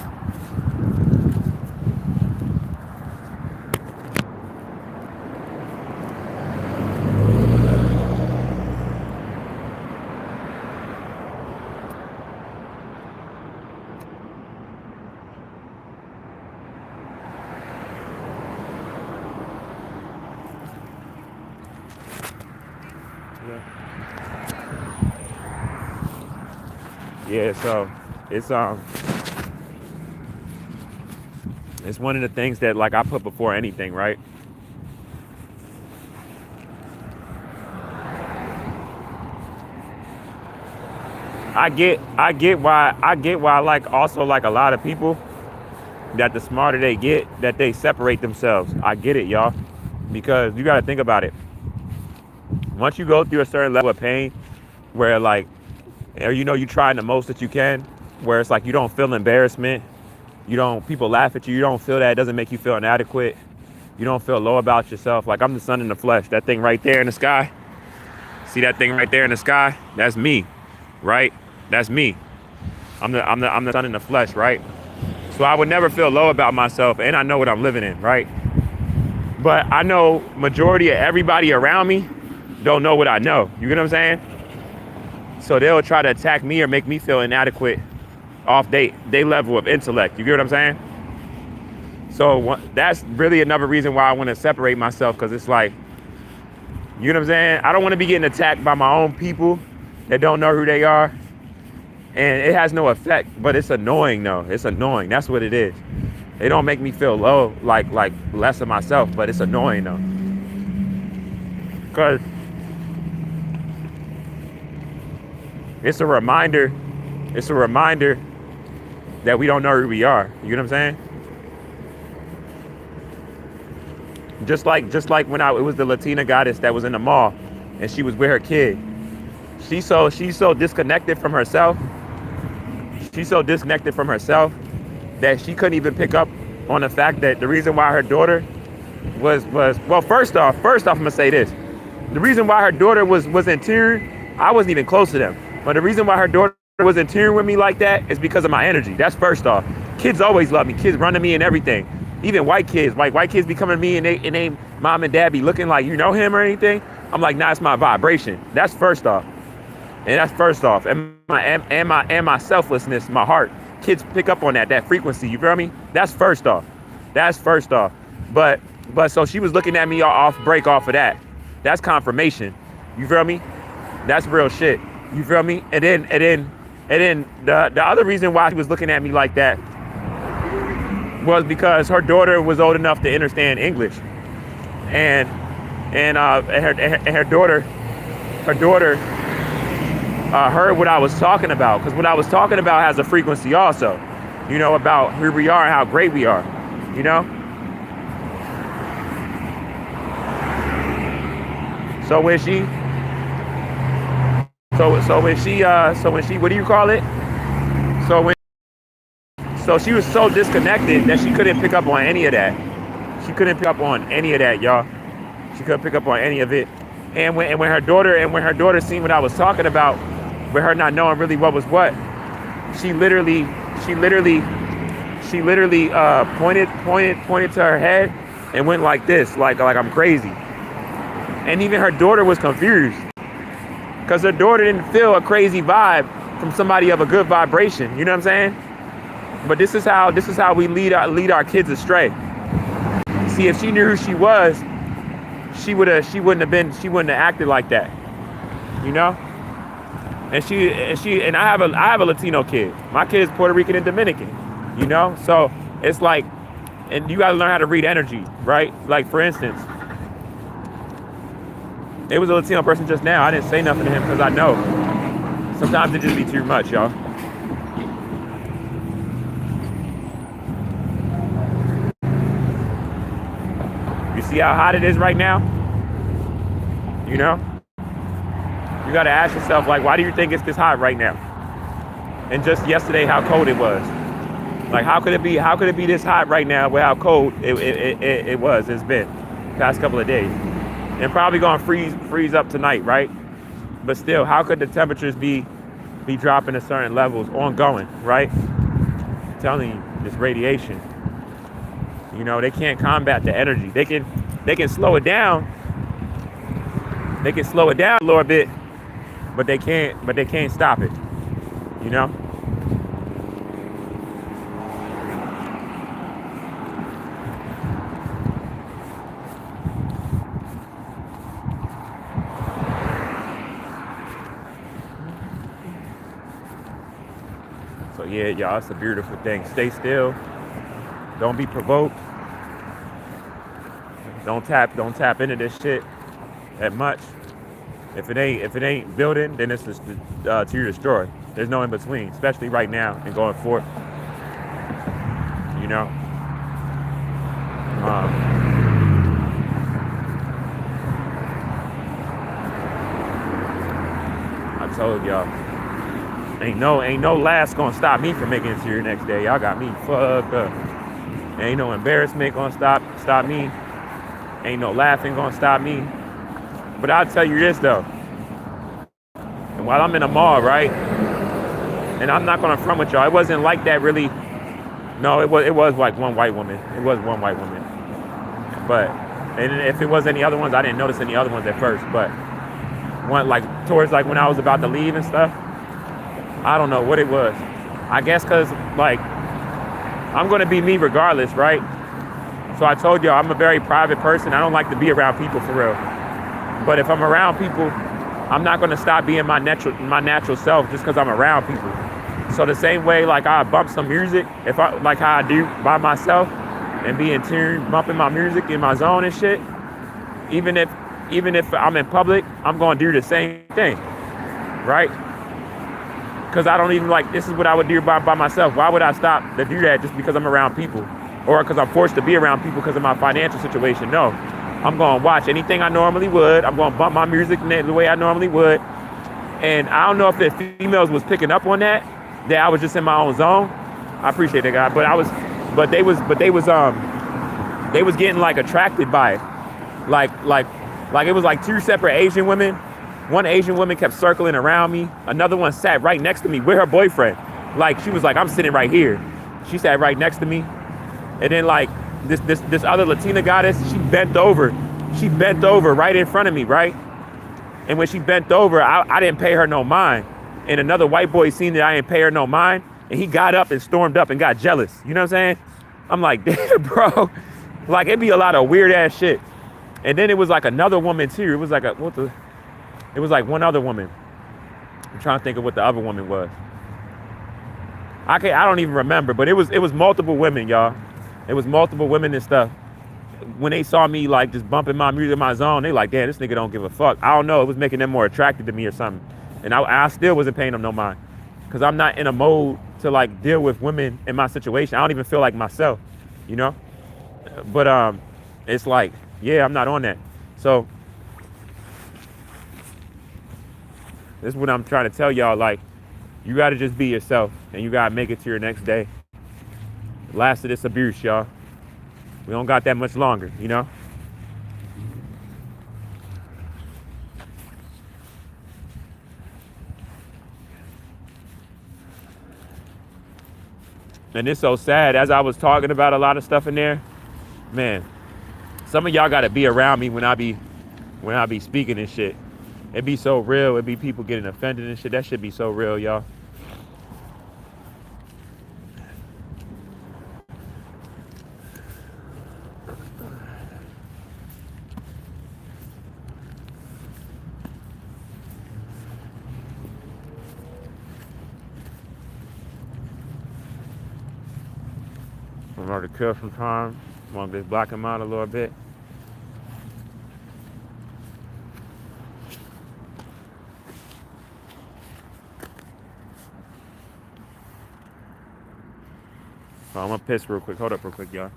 S1: Yeah, so it's one of the things that like I put before anything, right? I get why like also like a lot of people that the smarter they get, that they separate themselves. I get it, y'all. Because you gotta think about it. Once you go through a certain level of pain where like, or you know you're trying the most that you can, where it's like you don't feel embarrassment, people laugh at you, you don't feel that, it doesn't make you feel inadequate, you don't feel low about yourself. Like I'm the sun in the flesh, that thing right there in the sky, see that thing right there in the sky? That's me, right? That's me. I'm the sun in the flesh, right? So I would never feel low about myself, and I know what I'm living in, right? But I know majority of everybody around me don't know what I know. You get what I'm saying? So they'll try to attack me or make me feel inadequate off they level of intellect. You get what I'm saying? So that's really another reason why I want to separate myself, because it's like, you know what I'm saying? I don't want to be getting attacked by my own people that don't know who they are. And it has no effect, but it's annoying though. It's annoying. That's what it is. They don't make me feel low, like less of myself, but it's annoying though. Cause it's a reminder that we don't know who we are. You know what I'm saying? Just like when it was the Latina goddess that was in the mall and she was with her kid. She's so disconnected from herself. She's so disconnected from herself that she couldn't even pick up on the fact that the reason why her daughter was well, first off, I'm gonna say this. The reason why her daughter was in tears, I wasn't even close to them. But the reason why her daughter was in tears with me like that is because of my energy. That's first off. Kids always love me. Kids run to me and everything. Even white kids be coming to me and they mom and dad be looking like, you know him or anything. I'm like, nah, it's my vibration. That's first off. And my selflessness, my heart. Kids pick up on that frequency. You feel me? That's first off. But so she was looking at me break off of that. That's confirmation. You feel me? That's real shit. You feel me? And then the other reason why she was looking at me like that was because her daughter was old enough to understand English, and her daughter heard what I was talking about, because what I was talking about has a frequency also, you know, about who we are and how great we are, you know. So when she what do you call it? So she was so disconnected that she couldn't pick up on any of that. She couldn't pick up on any of that, y'all. She couldn't pick up on any of it. And when her daughter seen what I was talking about, with her not knowing really what was what, she literally pointed to her head and went like this, like I'm crazy. And even her daughter was confused, because her daughter didn't feel a crazy vibe from somebody of a good vibration. You know what I'm saying? But this is how we lead our kids astray. See, if she knew who she was, she wouldn't have acted like that. You know? And I have a Latino kid. My kid is Puerto Rican and Dominican. You know? So it's like, and you gotta learn how to read energy, right? Like, for instance, there was a Latino person just now. I didn't say nothing to him because I know sometimes it just be too much, y'all. You see how hot it is right now? You know? You gotta ask yourself, like, why do you think it's this hot right now? And just yesterday, how cold it was. Like, how could it be this hot right now with how cold it's been the past couple of days? And probably gonna freeze up tonight, right? But still, how could the temperatures be dropping to certain levels ongoing, right? I'm telling you, this radiation. You know, they can't combat the energy. They can slow it down. They can slow it down a little bit, but they can't stop it. You know? So yeah, y'all, it's a beautiful thing. Stay still. Don't be provoked. Don't tap into this shit that much. If it ain't building, then it's just to your destroy. There's no in between, especially right now and going forth. You know. I told y'all, ain't no last gonna stop me from making it to your next day. Y'all got me fucked up. Ain't no embarrassment gonna stop me. Ain't no laughing gonna stop me. But I'll tell you this though. And while I'm in a mall, right? And I'm not gonna front with y'all. It wasn't like that really. No, it was like one white woman. It was one white woman. But and if it was any other ones, I didn't notice any other ones at first. But one like towards like when I was about to leave and stuff, I don't know what it was. I guess cause like I'm gonna be me regardless, right? So I told y'all I'm a very private person. I don't like to be around people for real. But if I'm around people, I'm not gonna stop being my natural self just because I'm around people. So the same way, like I bump some music, if I like how I do by myself, and be in tune, bumping my music in my zone and shit. Even if I'm in public, I'm gonna do the same thing, right? Because I don't even like. This is what I would do by myself. Why would I stop to do that just because I'm around people, or because I'm forced to be around people because of my financial situation? No, I'm gonna watch anything I normally would. I'm gonna bump my music the way I normally would. And I don't know if the females was picking up on that I was just in my own zone. I appreciate that, guy, but they was getting like attracted by it, like it was like two separate Asian women. One Asian woman kept circling around me. Another one sat right next to me with her boyfriend. Like she was like, I'm sitting right here. She sat right next to me, and then like this other Latina goddess, she bent over right in front of me, right? And when she bent over, I didn't pay her no mind. And another white boy seen that I didn't pay her no mind, and he got up and stormed up and got jealous. You know what I'm saying? I'm like, damn, bro. Like, it'd be a lot of weird ass shit. And then it was like another woman too. It was like it was like one other woman. I'm trying to think of what the other woman was. I don't even remember, but it was multiple women, y'all. It was multiple women and stuff. When they saw me like just bumping my music in my zone, they like, damn, this nigga don't give a fuck. I don't know. It was making them more attracted to me or something. And I still wasn't paying them no mind, because I'm not in a mode to like deal with women in my situation. I don't even feel like myself, you know? But it's like, yeah, I'm not on that. So this is what I'm trying to tell y'all. Like, you got to just be yourself, and you got to make it to your next day. Last of this abuse, y'all. We don't got that much longer, you know? And it's so sad. As I was talking about a lot of stuff in there, man, some of y'all got to be around me when I be speaking and shit. It be so real. It be people getting offended and shit. That shit be so real, y'all. I'm going to kill some time. I'm going to just black him out a little bit. Oh, I'm going to piss real quick. Hold up real quick, y'all.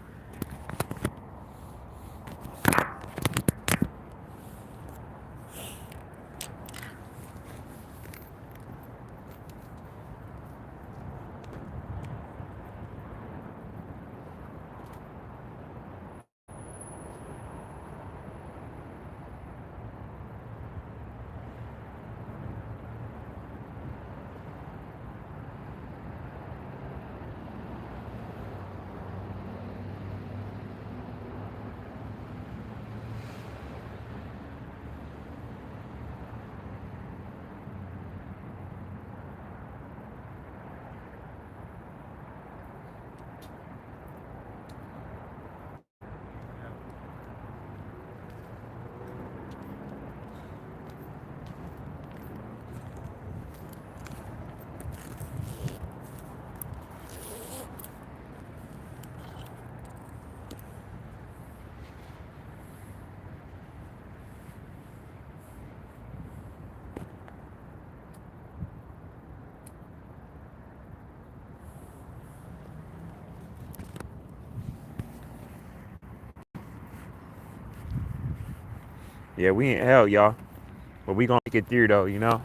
S1: Yeah, we in hell, y'all. But we gonna make it through, though, you know?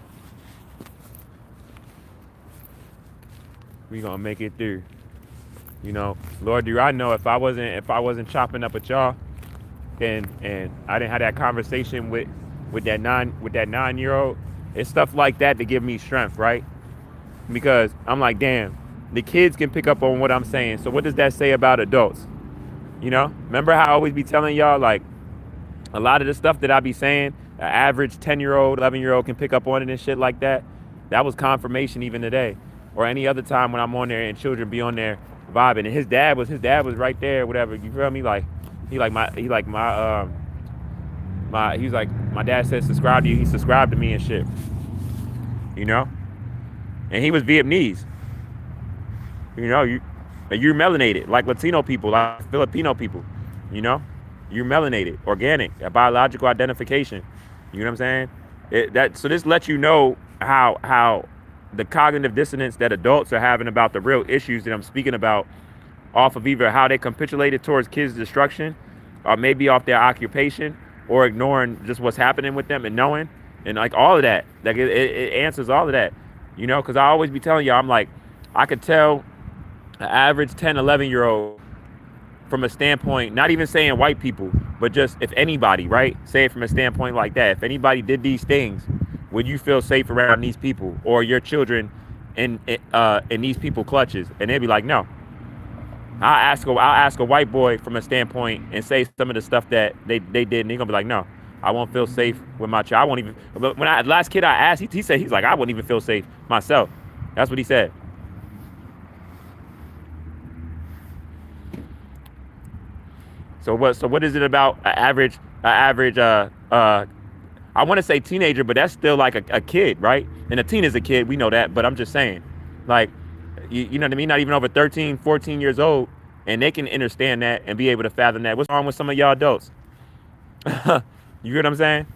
S1: We gonna make it through. You know, Lord, do I know if I wasn't chopping up with y'all, and I didn't have that conversation with that 9-year-old, it's stuff like that to give me strength, right? Because I'm like, damn, the kids can pick up on what I'm saying. So what does that say about adults? You know? Remember how I always be telling y'all, like, a lot of the stuff that I be saying, an average 10-year-old, 11-year-old can pick up on it and shit like that. That was confirmation even today. Or any other time when I'm on there and children be on there vibing. And his dad was right there, whatever. You feel me? Like, he was like, my dad said subscribe to you. He subscribed to me and shit. You know? And he was Vietnamese. You know, you're melanated, like Latino people, like Filipino people. You know, you're melanated, organic, a biological identification. You know what I'm saying? So this lets you know how the cognitive dissonance that adults are having about the real issues that I'm speaking about, off of either how they capitulated towards kids' destruction, or maybe off their occupation, or ignoring just what's happening with them and knowing, and like all of that. Like it answers all of that. You know, because I always be telling y'all, I'm like, I could tell an average 10, 11-year-old from a standpoint, not even saying white people, but just if anybody, right? Say it from a standpoint like that. If anybody did these things, would you feel safe around these people or your children in these people clutches? And they'd be like, no. I'll ask a white boy from a standpoint and say some of the stuff that they did, and he's gonna be like, no, I won't feel safe with my child. I won't even. But last kid I asked, he said he's like, I wouldn't even feel safe myself. That's what he said. So what is it about an average I want to say teenager, but that's still like a kid, right? And a teen is a kid, we know that, but I'm just saying, like, you know what I mean? Not even over 13, 14 years old, and they can understand that and be able to fathom that. What's wrong with some of y'all adults? You hear what I'm saying?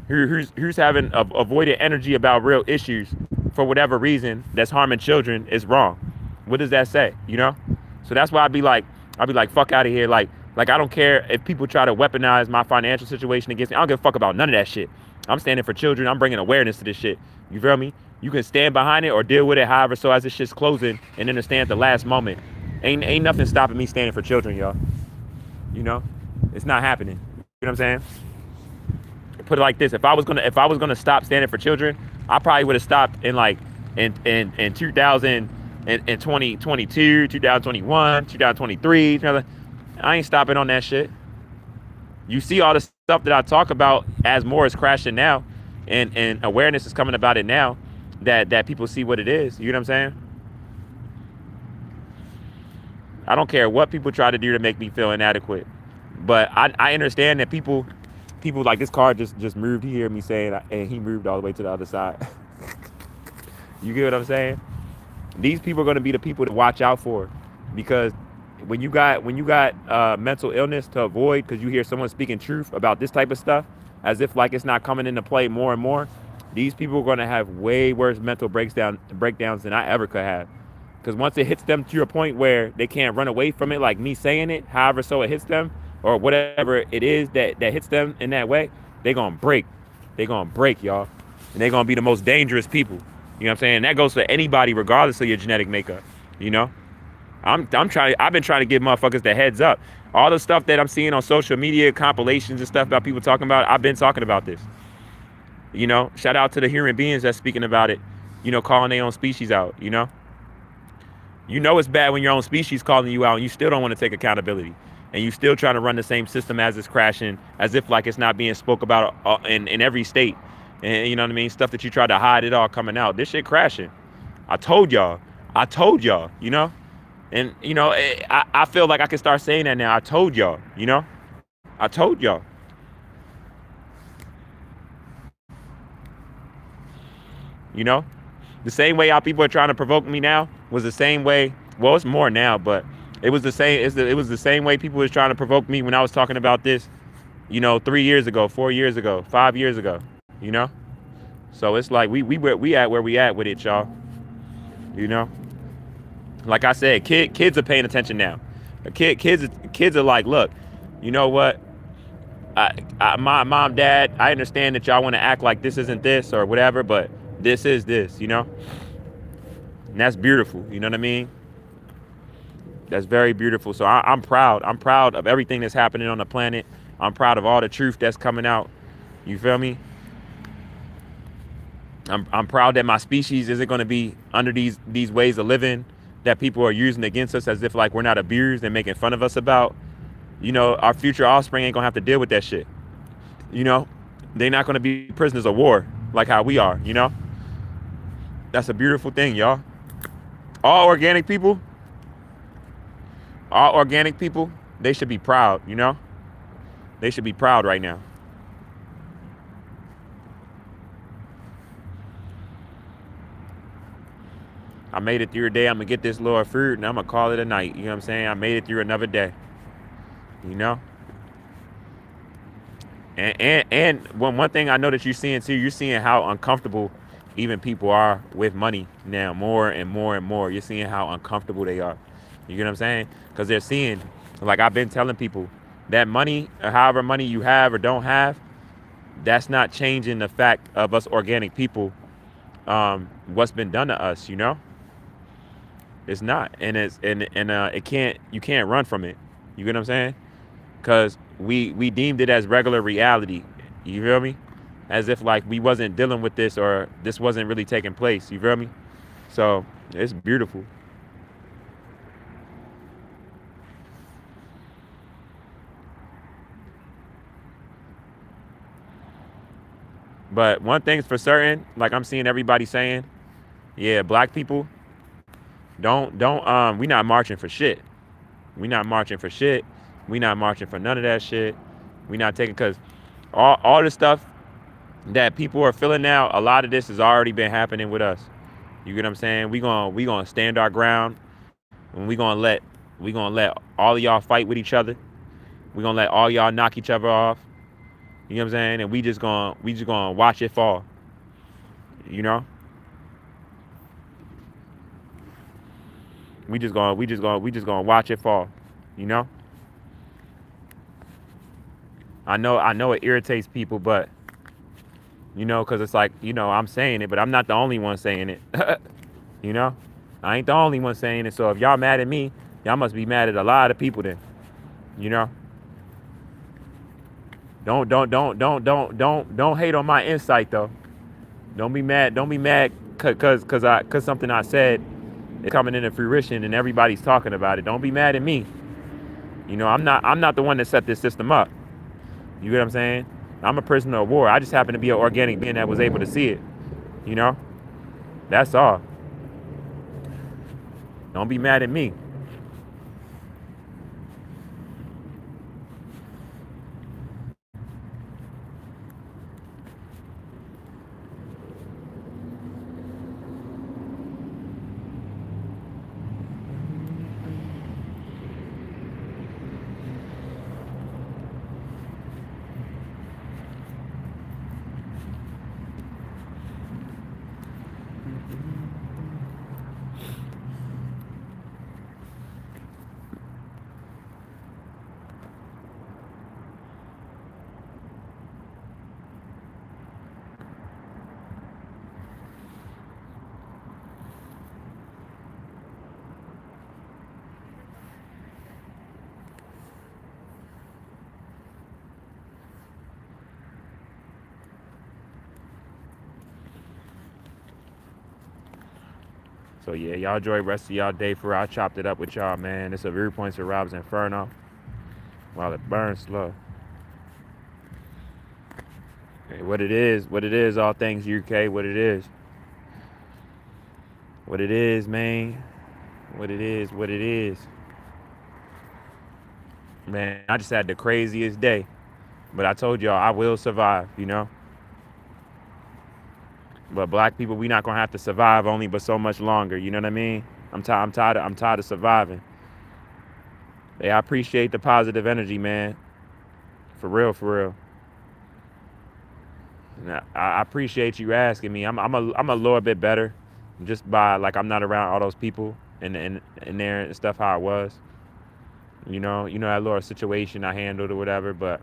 S1: Who's having avoided energy about real issues for whatever reason that's harming children is wrong. What does that say? You know? So that's why I'd be like, fuck out of here. Like I don't care if people try to weaponize my financial situation against me. I don't give a fuck about none of that shit. I'm standing for children. I'm bringing awareness to this shit. You feel me? You can stand behind it or deal with it however so as this shit's closing and understand at the last moment. Ain't nothing stopping me standing for children, y'all. You know? It's not happening. You know what I'm saying? Put it like this. If I was gonna stop standing for children, I probably would have stopped in 2022, 2021, 2023. I ain't stopping on that shit. You see all the stuff that I talk about as more is crashing now, and awareness is coming about it now, that people see what it is. You know what I'm saying? I don't care what people try to do to make me feel inadequate, but I understand that people like this car just moved. You hear me saying, and he moved all the way to the other side. You get what I'm saying? These people are going to be the people to watch out for, because when you got mental illness to avoid because you hear someone speaking truth about this type of stuff, as if like it's not coming into play more and more, these people are going to have way worse mental breakdowns than I ever could have. Because once it hits them to a point where they can't run away from it, like me saying it, however so it hits them, or whatever it is that hits them in that way, they're going to break. They're going to break, y'all. And they're going to be the most dangerous people. You know what I'm saying? And that goes for anybody, regardless of your genetic makeup. You know? I've been trying to give motherfuckers the heads up. All the stuff that I'm seeing on social media, compilations and stuff about people talking about it, I've been talking about this. You know? Shout out to the human beings that's speaking about it, you know, calling their own species out, you know? You know it's bad when your own species calling you out and you still don't want to take accountability. And you still trying to run the same system as it's crashing, as if like it's not being spoke about in every state. And you know what I mean? Stuff that you try to hide, it all coming out. This shit crashing. I told y'all, you know? And, you know, I feel like I can start saying that now. I told y'all, you know? I told y'all. You know? The same way how people are trying to provoke me now was the same way. Well, it's more now, but it was the same. It was the same way people was trying to provoke me when I was talking about this, you know, 3 years ago, 4 years ago, 5 years ago, you know? So it's like we at where we at with it, y'all. You know? Like I said, kids are paying attention now. Kids are like, look, you know what? My mom, dad, I understand that y'all want to act like this isn't this or whatever, but this is this, you know? And that's beautiful, you know what I mean? That's very beautiful. So I'm proud. I'm proud of everything that's happening on the planet. I'm proud of all the truth that's coming out. You feel me? I'm proud that my species isn't going to be under these ways of living that people are using against us as if like we're not abused and making fun of us about. You know, our future offspring ain't going to have to deal with that shit. You know, they're not going to be prisoners of war like how we are, you know? That's a beautiful thing, y'all. All organic people, they should be proud, you know? They should be proud right now. I made it through a day. I'm gonna get this little fruit and I'm gonna call it a night. You know what I'm saying? I made it through another day. You know? And one thing I know that you're seeing too, you're seeing how uncomfortable even people are with money now, more and more and more. You're seeing how uncomfortable they are. You get what I'm saying? Because they're seeing, like I've been telling people, that money, or however money you have or don't have, that's not changing the fact of us organic people, what's been done to us, you know? It's not. And it can't, you can't run from it. You get what I'm saying? Because we deemed it as regular reality. You feel me? As if like we wasn't dealing with this or this wasn't really taking place. You feel me? So it's beautiful. But one thing's for certain, like I'm seeing everybody saying, yeah, black people, we not marching for shit. We not marching for shit. We not marching for none of that shit. We not taking, because all the stuff that people are feeling now, a lot of this has already been happening with us. You get what I'm saying? We gonna stand our ground, and we gonna let all of y'all fight with each other. We gonna let all y'all knock each other off. You know what I'm saying? And we just gonna watch it fall. You know? We just gonna watch it fall. You know? I know it irritates people, but you know, because it's like, you know, I'm saying it, but I'm not the only one saying it. You know, I ain't the only one saying it. So if y'all mad at me, y'all must be mad at a lot of people then. You know, don't hate on my insight though. Don't be mad. Don't be mad cause something I said is coming into fruition and everybody's talking about it. Don't be mad at me. You know, I'm not the one that set this system up. You get what I'm saying? I'm a prisoner of war. I just happen to be an organic being that was able to see it. You know, that's all. Don't be mad at me. So yeah, y'all enjoy the rest of y'all day. For I chopped it up with y'all, man. It's a viewpoints of RoBs Inferno while it burns slow. Okay, what it is, all things UK, what it is, man. What it is. Man, I just had the craziest day. But I told y'all I will survive, you know? But black people, we not gonna have to survive only but so much longer, you know what I mean? I'm tired of surviving. Hey, I appreciate the positive energy, man. For real. And I appreciate you asking me. I'm a little bit better, just by like I'm not around all those people and there and stuff how it was. You know that little situation I handled or whatever. But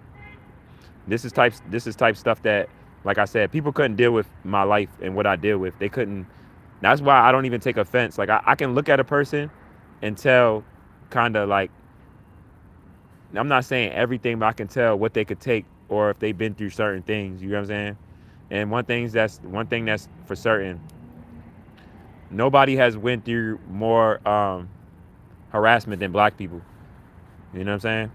S1: this is type stuff that, like I said, people couldn't deal with my life and what I deal with. They couldn't. That's why I don't even take offense. Like I can look at a person and tell, kind of like, I'm not saying everything, but I can tell what they could take or if they've been through certain things. You know what I'm saying? And one thing that's for certain. Nobody has went through more harassment than black people. You know what I'm saying?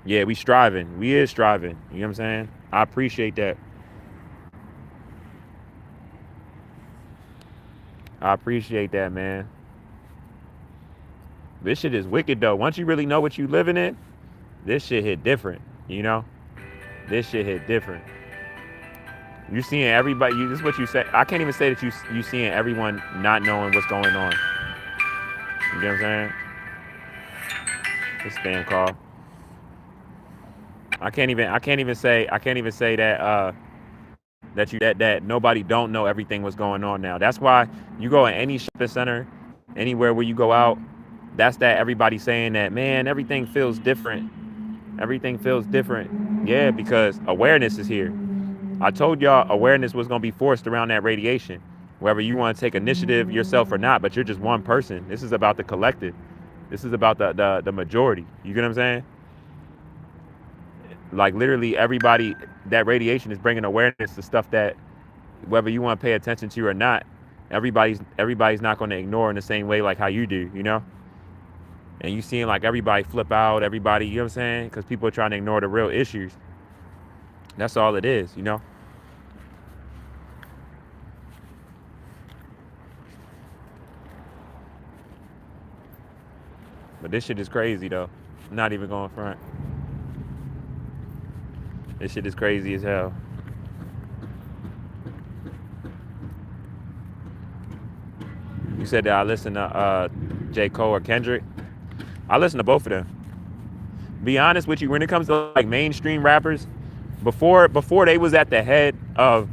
S1: Yeah, we striving. We is striving. You know what I'm saying? I appreciate that. I appreciate that, man. This shit is wicked though. Once you really know what you living in, this shit hit different. You know? This shit hit different. You seeing everybody. This is what you say. I can't even say that you seeing everyone not knowing what's going on. You get what I'm saying? This spam call. I can't even say that nobody don't know everything what's going on now. That's why you go in any shopping center, anywhere where you go out, that's that everybody saying that, man, everything feels different. Everything feels different. Yeah, because awareness is here. I told y'all awareness was gonna be forced around that radiation. Whether you want to take initiative yourself or not, but you're just one person. This is about the collective. This is about the majority. You get what I'm saying? Like literally everybody, that radiation is bringing awareness to stuff that whether you want to pay attention to or not, everybody's not going to ignore in the same way like how you do, you know? And you seeing like everybody flip out, everybody, you know what I'm saying? Because people are trying to ignore the real issues. That's all it is, you know? But this shit is crazy though. I'm not even going front. This shit is crazy as hell. You said that I listen to J. Cole or Kendrick. I listen to both of them. Be honest with you, when it comes to like mainstream rappers, before they was at the head of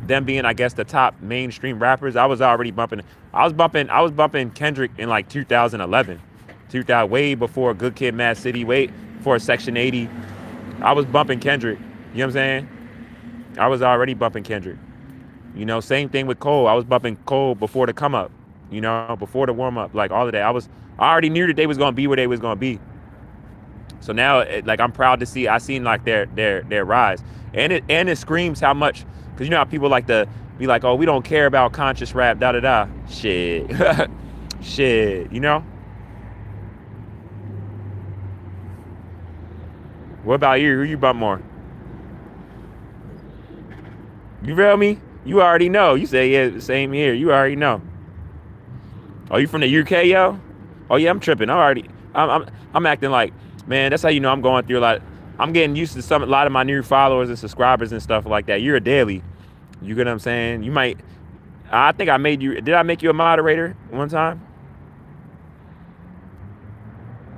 S1: them being, I guess, the top mainstream rappers, I was already bumping. I was bumping Kendrick in like 2011, 2000, way before Good Kid, Mad City, way before Section 80. I was bumping Kendrick. You know what I'm saying? I was already bumping Kendrick. You know, same thing with Cole. I was bumping Cole before the come up. You know, before the warm up, like all of that. I already knew that they was gonna be where they was gonna be. So now, like, I'm proud to see. I seen like their rise, and it screams how much, because you know how people like to be like, oh, we don't care about conscious rap, da da da. Shit, shit. You know. What about you? Who you bump more? You feel me? You already know. You say yeah, same here. You already know. Oh, you from the UK, yo? Oh yeah, I'm tripping. I'm acting like, man, that's how you know I'm going through a lot. I'm getting used to a lot of my new followers and subscribers and stuff like that. You're a daily. You get what I'm saying? You might, I think I made you, did I make you a moderator one time?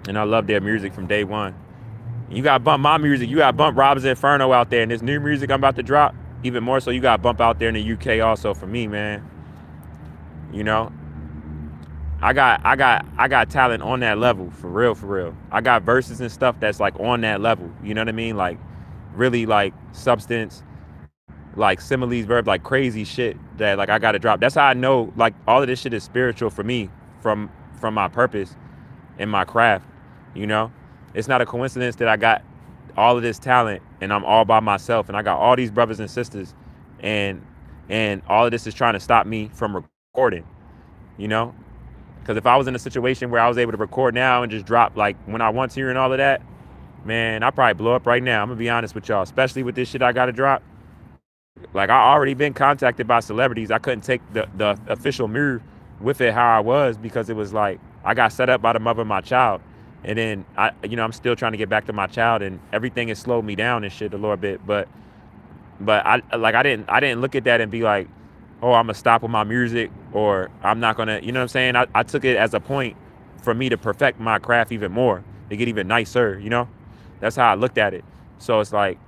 S1: And I love their music from day one. You got to bump my music. You got to bump RoBs Inferno out there. And this new music I'm about to drop, even more so, you got to bump out there in the UK also for me, man. You know? I got talent on that level, for real, for real. I got verses and stuff that's like on that level. You know what I mean? Like really like substance, like similes, verb, like crazy shit that like I gotta drop. That's how I know like all of this shit is spiritual for me from my purpose and my craft. You know? It's not a coincidence that I got all of this talent and I'm all by myself and I got all these brothers and sisters and all of this is trying to stop me from recording, you know? Because if I was in a situation where I was able to record now and just drop like when I want to and all of that, man, I'd probably blow up right now. I'm going to be honest with y'all, especially with this shit I got to drop. Like I already been contacted by celebrities. I couldn't take the official move with it how I was because it was like I got set up by the mother of my child. And then, I'm still trying to get back to my child and everything has slowed me down and shit a little bit. But I didn't look at that and be like, oh, I'm going to stop with my music or I'm not going to, you know what I'm saying? I took it as a point for me to perfect my craft even more, to get even nicer, you know? That's how I looked at it. So it's like,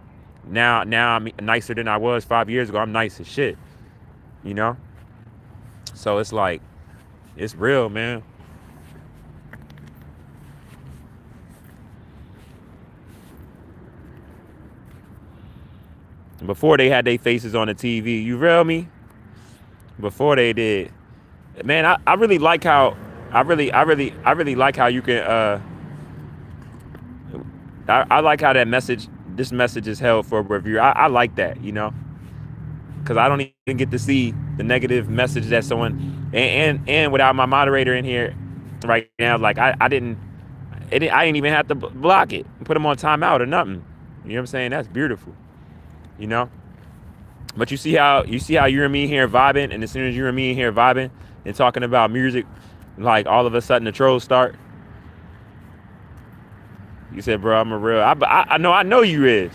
S1: now I'm nicer than I was 5 years ago. I'm nice as shit, you know? So it's like, it's real, man. Before they had their faces on the TV, you feel me? Before they did, man, I really like how I really like how you can I like how this message is held for review. I like that, you know, because I don't even get to see the negative message that someone and without my moderator in here right now, like I didn't even have to block it, put him on timeout or nothing. You know what I'm saying? That's beautiful, you know. But you see how you and me here vibing, and as soon as you and me here vibing and talking about music, like all of a sudden the trolls start. You said, bro, I'm a real. I know you is.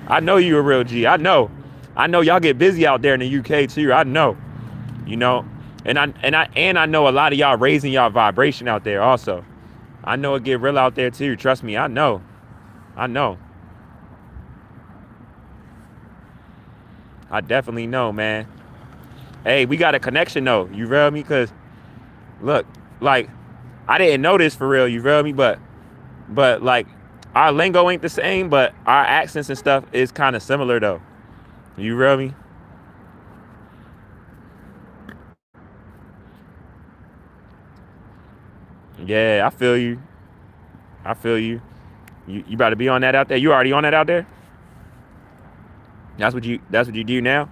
S1: I know you a real G. I know. I know y'all get busy out there in the UK too. I know, you know, and I know a lot of y'all raising y'all vibration out there also. I know it get real out there too. Trust me, I know. I know. I definitely know, man. Hey, we got a connection though. You feel me? Cause look, like I didn't know this for real. You feel me? But like our lingo ain't the same, but our accents and stuff is kind of similar though. You feel me? Yeah, I feel you. I feel you. You about to be on that out there? You already on that out there? That's what you do now?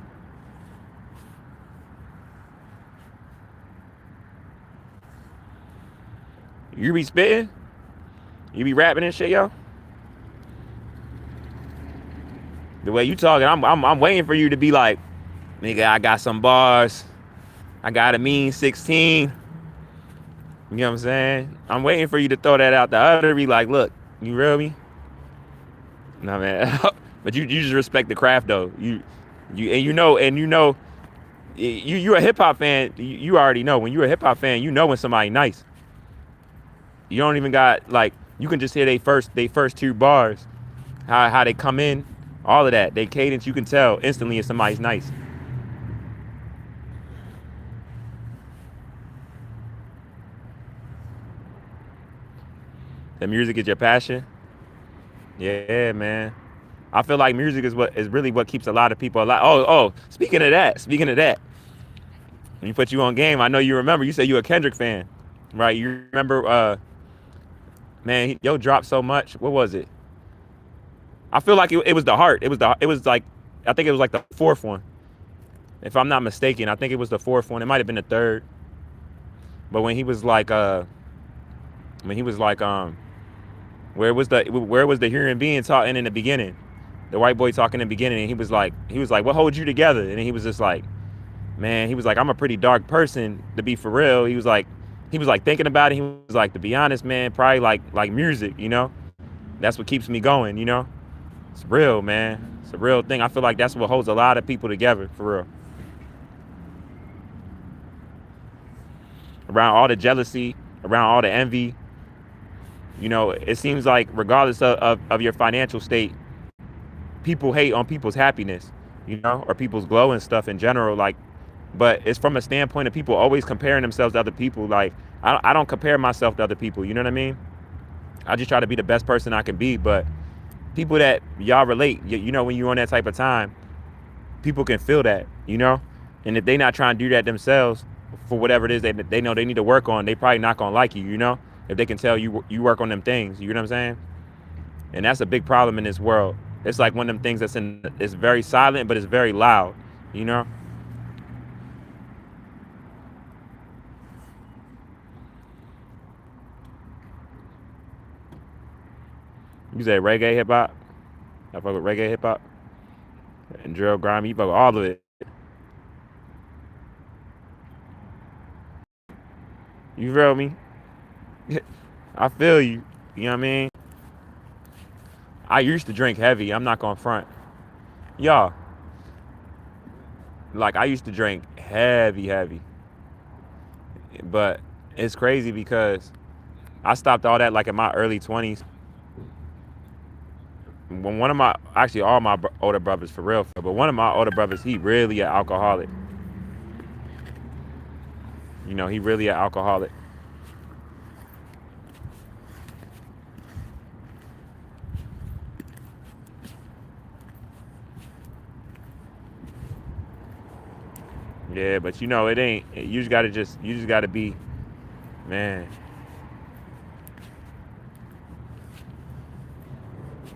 S1: You be spitting? You be rapping and shit, yo? The way you talking, I'm waiting for you to be like, nigga, I got some bars. I got a mean 16. You know what I'm saying? I'm waiting for you to throw that out the other, be like, look, you real me? No man. But you just respect the craft though. You're a hip hop fan. You already know when you're a hip hop fan. You know when somebody nice. You don't even got like you can just hear they first two bars, how they come in, all of that. They cadence, you can tell instantly if somebody's nice. The music is your passion. Yeah, man. I feel like music is really what keeps a lot of people alive. Oh, speaking of that, when you put you on game, I know you remember. You said you a Kendrick fan, right? You remember? Man, yo dropped so much. What was it? I feel like it was the heart. It was like I think it was like the fourth one, if I'm not mistaken. I think it was the fourth one. It might have been the third. But when he was like where was the human being talking in the beginning? The white boy talking in the beginning, and he was like, what holds you together? And he was just like, man, he was like, I'm a pretty dark person to be for real. He was like thinking about it. He was like, to be honest, man, probably like music, you know? That's what keeps me going, you know? It's real, man. It's a real thing. I feel like that's what holds a lot of people together, for real. Around all the jealousy, around all the envy, you know, it seems like regardless of your financial state, people hate on people's happiness, you know, or people's glow and stuff in general. Like, but it's from a standpoint of people always comparing themselves to other people. Like, I don't compare myself to other people. You know what I mean? I just try to be the best person I can be. But people that y'all relate, you know, when you're on that type of time, people can feel that, you know? And if they not trying to do that themselves for whatever it is they know they need to work on, they probably not gonna like you know? If they can tell you work on them things, you know what I'm saying? And that's a big problem in this world. It's like one of them things it's very silent, but it's very loud, you know? You say reggae hip hop? I fuck with reggae hip hop and drill grime. You fuck with all of it. You feel me? I feel you. You know what I mean? I used to drink heavy. I'm not gonna front. Y'all, like I used to drink heavy. But it's crazy because I stopped all that like in my early 20s. When one of my, actually all my older brothers for real, but one of my older brothers, he really an alcoholic. You know, he really an alcoholic. Yeah, but you know, it ain't, you just gotta be, man.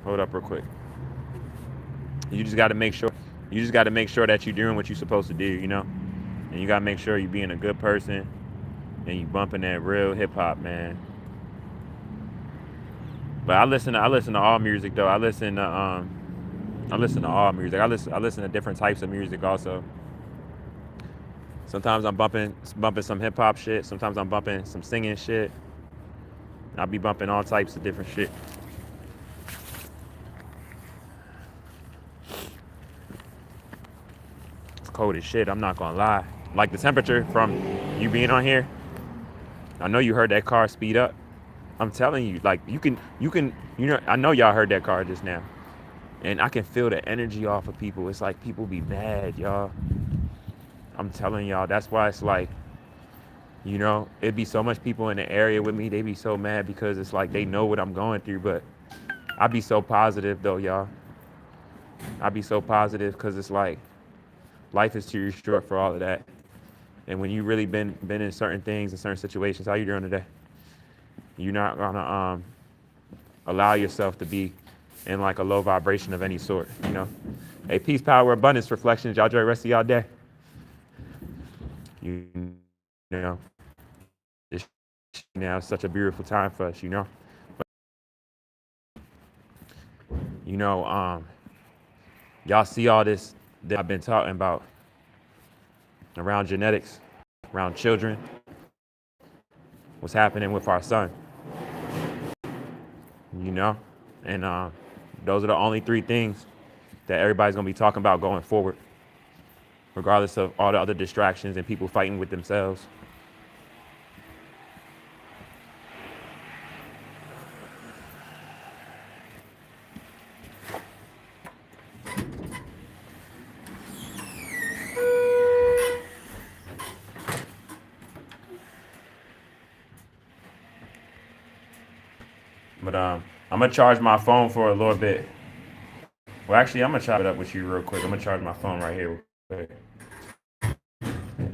S1: Hold up real quick. You just gotta make sure that you're doing what you're supposed to do, you know? And you gotta make sure you're being a good person and you bumping that real hip hop, man. But I listen to all music though. I listen to all music. I listen to different types of music also. Sometimes I'm bumping some hip hop shit. Sometimes I'm bumping some singing shit. I'll be bumping all types of different shit. cold as shit. I'm not gonna lie. Like the temperature from you being on here, I know you heard that car speed up. I'm telling you, like you can, I know y'all heard that car just now. And I can feel the energy off of people. It's like people be mad, y'all. I'm telling y'all, that's why it's like, it'd be so much people in the area with me. They be so mad because it's like they know what I'm going through. But I be so positive though, y'all. I be so positive because it's like life is too short for all of that. And when you really been in certain things, in certain situations, how you doing today? You're not gonna allow yourself to be in like a low vibration of any sort, Hey, peace, power, abundance, reflections. Y'all enjoy the rest of y'all day. You know, it's now such a beautiful time for us, y'all see all this that I've been talking about around genetics, around children, what's happening with our son, and those are the only three things that everybody's gonna be talking about going forward, regardless of all the other distractions and people fighting with themselves. But I'm gonna charge my phone for a little bit. Well, actually, I'm gonna chop it up with you real quick. I'm gonna charge my phone right here. Real quick.